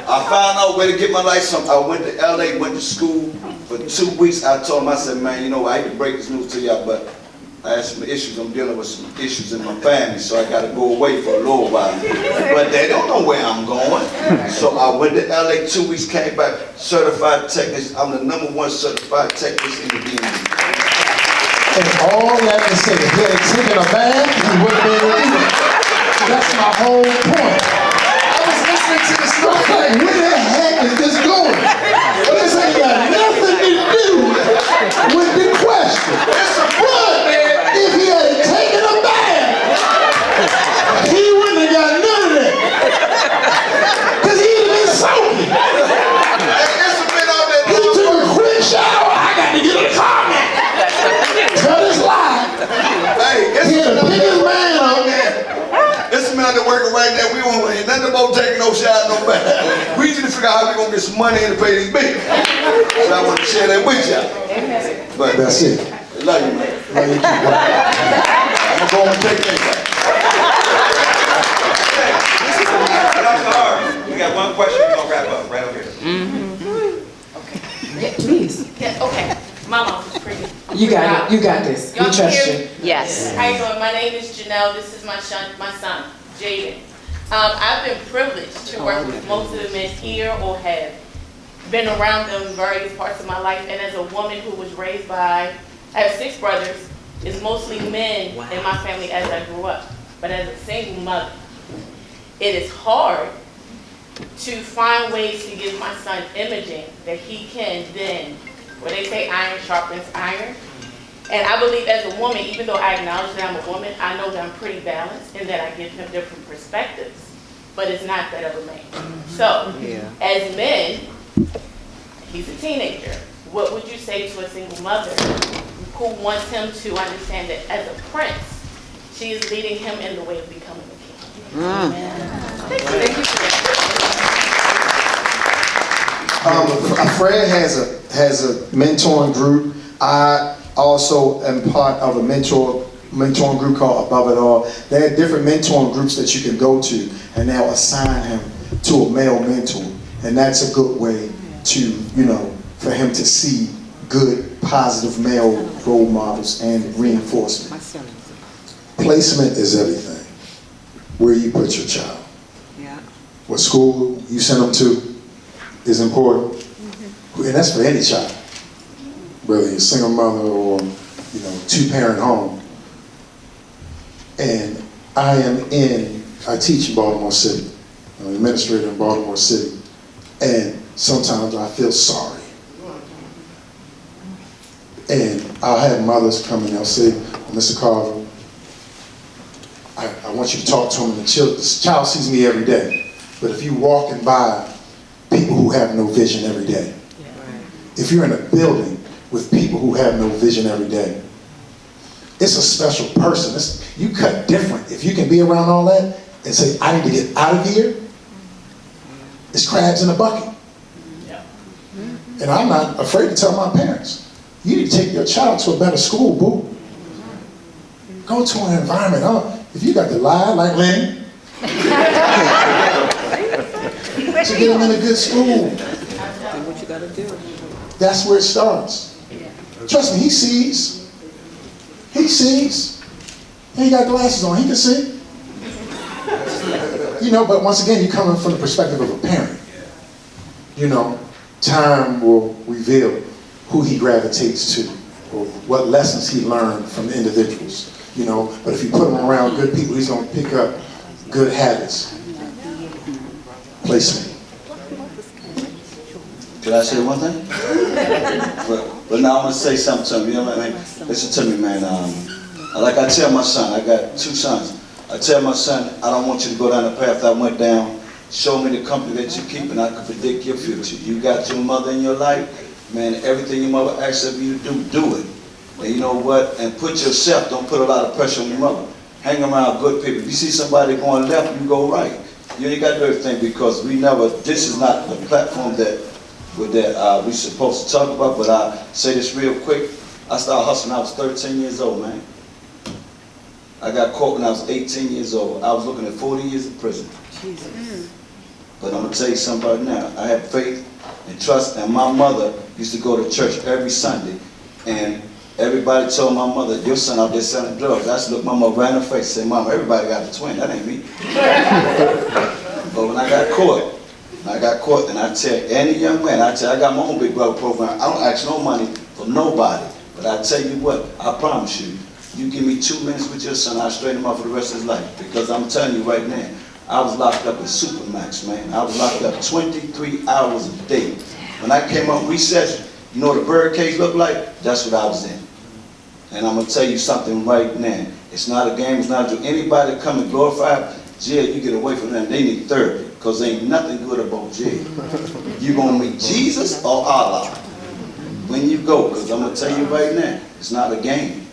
I found out where to get my license. I went to LA, went to school for 2 weeks. I told them, I said, man, I hate to break this news to y'all, but I had some issues. I'm dealing with some issues in my family, so I got to go away for a little while. But they don't know where I'm going. So I went to LA 2 weeks, came back, certified technician. I'm the #1 certified technician in the DMV. And all that to say, if he had taken a bath, he would have been illegal. That's my whole point. I was listening to this stuff like, where the heck is this going? This ain't got nothing to do with the question. But if he had taken a bath, he wouldn't have got none of that. Because he'd have been soaking. He took a quick shower. I got to get in the car now. Tell this lie. Hey, He had to pick his man up. It's a man that working right there. We man. We need to figure out how we're gonna get some money in to pay these bills. So I want to share that with y'all. But That's it. I love you, man. Love you too, bro. I'm gonna go and take that back. Dr. Hart, we got one question. We're gonna wrap up right over here. Yeah, please. Yeah, okay. My mom is pretty. You got it. You got this. We Y'all trust hear you. me? Yes. How you doing? My name is Janelle. This is my son, Jaden. I've been privileged to work with most of the men here or have been around them in various parts of my life. And as a woman who was raised by, I have 6 brothers, it's mostly men in my family as I grew up. But as a single mother, it is hard to find ways to give my son imaging that he can then, where they say iron sharpens iron. And I believe as a woman, even though I acknowledge that I'm a woman, I know that I'm pretty balanced and that I give him different perspectives, but it's not that of a man. So, as men, he's a teenager. What would you say to a single mother who wants him to understand that as a prince, she is leading him in the way of becoming a king? Thank you for that. Fred has a mentoring group. I also am part of a mentoring group called Above It All. There are different mentoring groups that you can go to, and they'll assign him to a male mentor, and that's a good way to, for him to see good, positive male role models and reinforcement. Placement is everything. Where you put your child. What school you send them to is important. And that's for any child. Whether you're a single mother or, 2-parent home. And I teach in Baltimore City. I'm an administrator in Baltimore City. And sometimes I feel sorry. And I'll have mothers come and they'll say, Mr. Carver, I want you to talk to him. The child sees me every day. But if you're walking by people who have no vision every day, if you're in a building with people who have no vision every day, it's a special person. You cut different. If you can be around all that and say, I need to get out of here, it's crabs in a bucket. And I'm not afraid to tell my parents, you need to take your child to a better school, boo. Go to an environment. If you got to lie like Lenny, to get them in a good school. What you gotta do. That's where it starts. Trust me, he sees. He sees. He got glasses on, he can see. But once again, you're coming from the perspective of a parent. Time will reveal who he gravitates to or what lessons he learned from the individuals. But if you put him around good people, he's going to pick up good habits. Placement. Can I say one thing? but now I'm going to say something to him. You know what I mean? Listen to me, man. Like I tell my son, I got 2 sons. I tell my son, I don't want you to go down the path I went down. Show me the company that you keep and I can predict your future. You got your mother in your life, man, everything your mother asks of you to do it. And you know what? And put yourself, don't put a lot of pressure on your mother. Hang around good people. If you see somebody going left, you go right. You ain't got to do everything because this is not the platform that we're supposed to talk about, but I say this real quick. I started hustling when I was 13 years old, man. I got caught when I was 18 years old. I was looking at 40 years in prison. Jesus. But I'm going to tell you something right now. I have faith and trust, and my mother used to go to church every Sunday, and everybody told my mother, your son out there selling drugs. I just looked my mother right in the face and said, Mom, everybody got the twin. That ain't me. But when I got caught, and I tell any young man, I got my own Big Brother program. I don't ask no money for nobody. But I tell you what, I promise you, you give me 2 minutes with your son, I'll straighten him up for the rest of his life. Because I'm telling you right now, I was locked up in Supermax, man. I was locked up 23 hours a day. When I came up recess, you know what a bird cage looked like? That's what I was in. And I'm going to tell you something right now. It's not a game, it's not a joke. Anybody that come and glorify jail, you get away from them. They need therapy, because there ain't nothing good about jail. You going to meet Jesus or Allah when you go, because I'm going to tell you right now, it's not a game.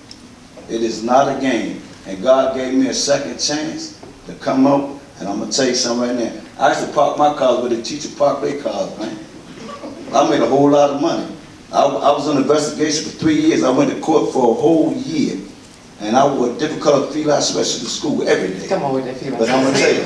It is not a game. And God gave me a second chance to come out, and I'm going to tell you something right now. I used to park my cars where the teacher parked their cars, man. I made a whole lot of money. I was on investigation for 3 years. I went to court for a whole year. And I wore different colored feline sweatshirts to school every day. Come on with that feeling. But I'm gonna tell you,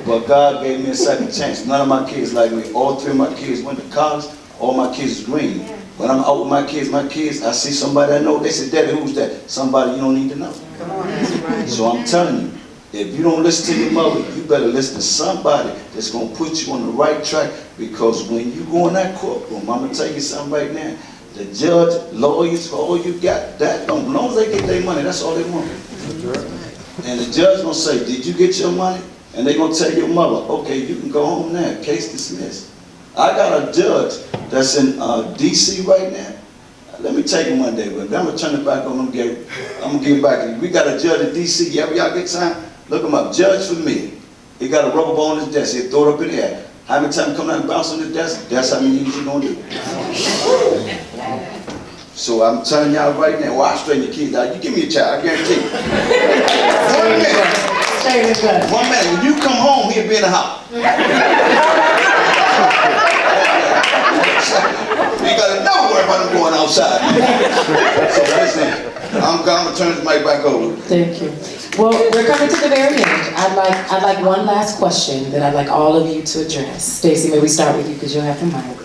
but God gave me a second chance. None of my kids like me. All 3 of my kids went to college. All my kids is green. When I'm out with my kids, I see somebody I know. They say, "Daddy, who's that?" Somebody you don't need to know. Come on, that's right. So I'm telling you, if you don't listen to your mother, you better listen to somebody that's gonna put you on the right track. Because when you go in that courtroom, I'm gonna tell you something right now. The judge, lawyers, all you got, that as long as they get their money, that's all they want. And the judge gonna say, "Did you get your money?" And they gonna tell your mother, "Okay, you can go home now. Case dismissed." I got a judge that's in D.C. right now. Let me take him one day, but I'm gonna turn it back on. I'm gonna give it back to you. We got a judge in D.C. Y'all get time? Look him up. Judge for me. He got a rubber ball on his desk. He'll throw it up in the air. How many times come down and bounce on the desk? That's how many you gonna do. So I'm telling y'all right now, why straighten your kids out? You give me a child, I guarantee you. 1 minute. 1 minute. When you come home, he'll be in the house. You ain't gotta never worry about him going outside. So listen, I'm gonna turn this mic back over. Thank you. Well, we're coming to the very end. I'd like one last question that I'd like all of you to address. Stacey, may we start with you because you'll have the mic.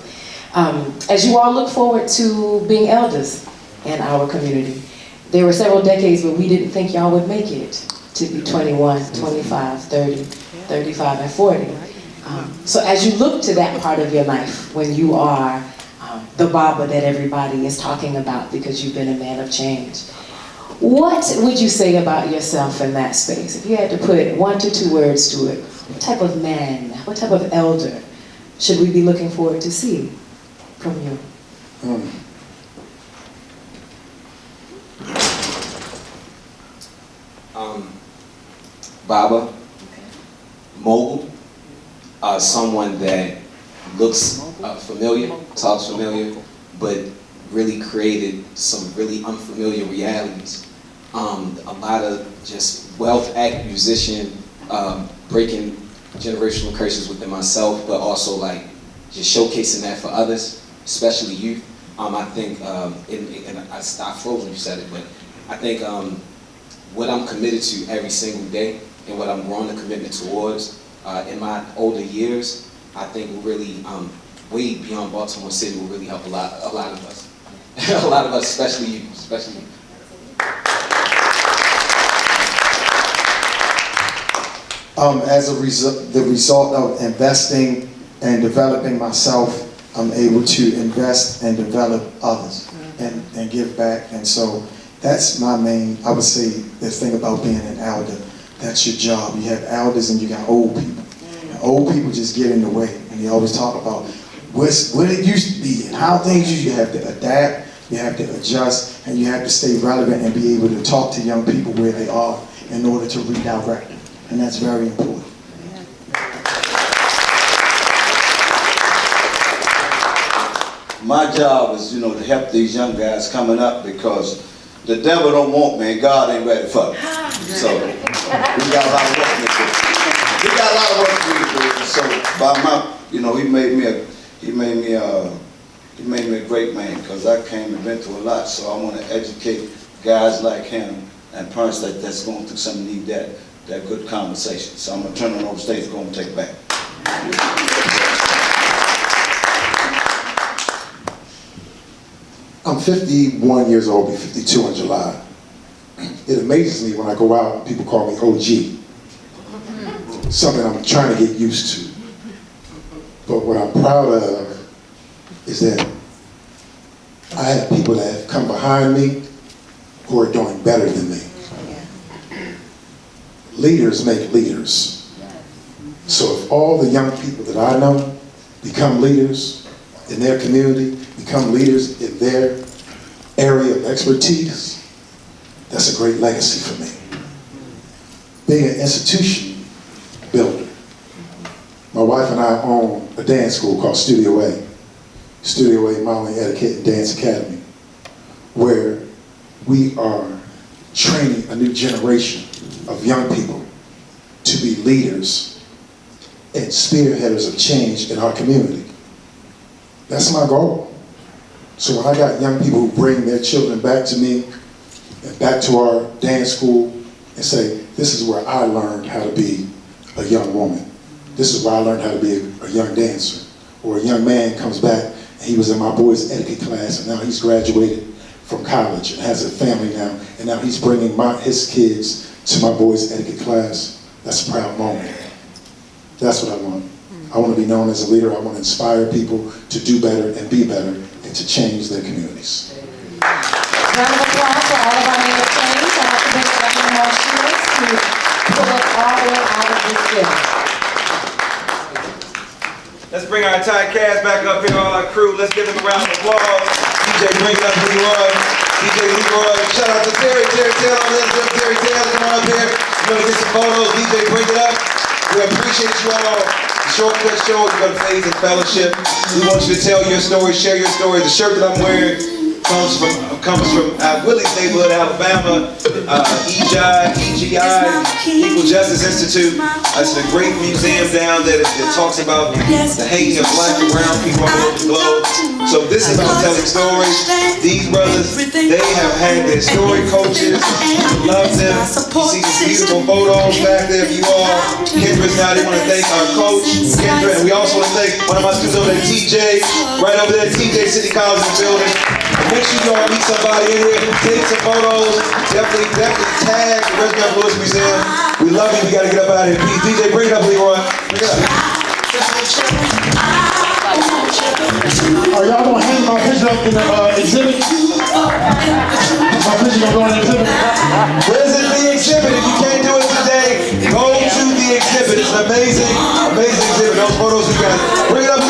As you all look forward to being elders in our community, there were several decades where we didn't think y'all would make it to be 21, 25, 30, 35, and 40. So as you look to that part of your life when you are the Baba that everybody is talking about because you've been a man of change, what would you say about yourself in that space? If you had to put 1 to 2 words to it, what type of man, what type of elder should we be looking forward to see from you? Baba, mogul, someone that looks familiar, talks familiar, but really created some really unfamiliar realities. A lot of just wealth act musician, breaking generational curses within myself, but also like just showcasing that for others, especially youth. I think, and I stopped frozen when you said it, but I think what I'm committed to every single day and what I'm growing a commitment towards in my older years, I think will really, way beyond Baltimore City, will really help a lot of us. A lot of us, especially you, especially you. As a the result of investing and developing myself, I'm able to invest and develop others and give back. And so that's my main, I would say, the thing about being an elder. That's your job. You have elders and you got old people. And old people just get in the way. And they always talk about what it used to be and how things used to. You have to adapt, you have to adjust, and you have to stay relevant and be able to talk to young people where they are in order to redirect them. And that's very important. My job is, to help these young guys coming up because the devil don't want me and God ain't ready for me. So we got a lot of work to do. We got a lot of work to do. So by my, he made me a great man because I came and been through a lot. So I want to educate guys like him and parents that's going through something need that good conversation. So I'm gonna turn it over stage and go and take it back. I'm 51 years old, I'll be 52 in July. It amazes me when I go out and people call me OG. Something I'm trying to get used to. But what I'm proud of is that I have people that have come behind me who are doing better than me. Leaders make leaders. So if all the young people that I know become leaders in their community, become leaders in their area of expertise, that's a great legacy for me. Being an institution builder. My wife and I own a dance school called Studio A. Studio A Modeling, Etiquette, and Dance Academy, where we are training a new generation of young people to be leaders and spearheaders of change in our community. That's my goal. So when I got young people who bring their children back to me and back to our dance school and say, this is where I learned how to be a young woman. This is where I learned how to be a young dancer. Or a young man comes back and he was in my boys' etiquette class and now he's graduated from college and has a family now, and now he's bringing his kids to my boys' etiquette class. That's a proud moment. That's what I want. I want to be known as a leader. I want to inspire people to do better and be better and to change their communities. Round of applause for all of our men of change. I have to bring Dr. Marshias to pull us all the way out of this building. Let's bring our entire cast back up here, all our crew. Let's give them a round of applause. DJ Bring It Up Leroy. DJ Leroy. Shout out to Terry Taylor. Terry Taylor, come on up here. We're going to get some photos. DJ Bring It Up. We appreciate you all. The Shortcut Show is going to Faith and Fellowship. We want you to tell your story, share your story. The shirt that I'm wearing comes from Willie's neighborhood, Alabama. EGI, Equal Justice Institute. It's a great museum down there that talks about the hating of black and brown people all over the globe. So this is about telling stories. These brothers, they have had their story coaches, love them. You see these beautiful photos back there for you all. Kendra's now, they want to thank our coach, Kendra, and we also want to thank one of my students over there, TJ, right over there, TJ City College in the building. Make sure y'all meet somebody in here, take some photos, definitely tag the Reginald Lewis Museum. We love you, we gotta get up out of here. Please, DJ, bring it up, Leroy. Bring it up. Are y'all gonna hang my picture up in the exhibit? My picture gonna go in the exhibit? Visit the exhibit. If you can't do it today, go to the exhibit. It's an amazing exhibit. Those photos we got. Bring it up.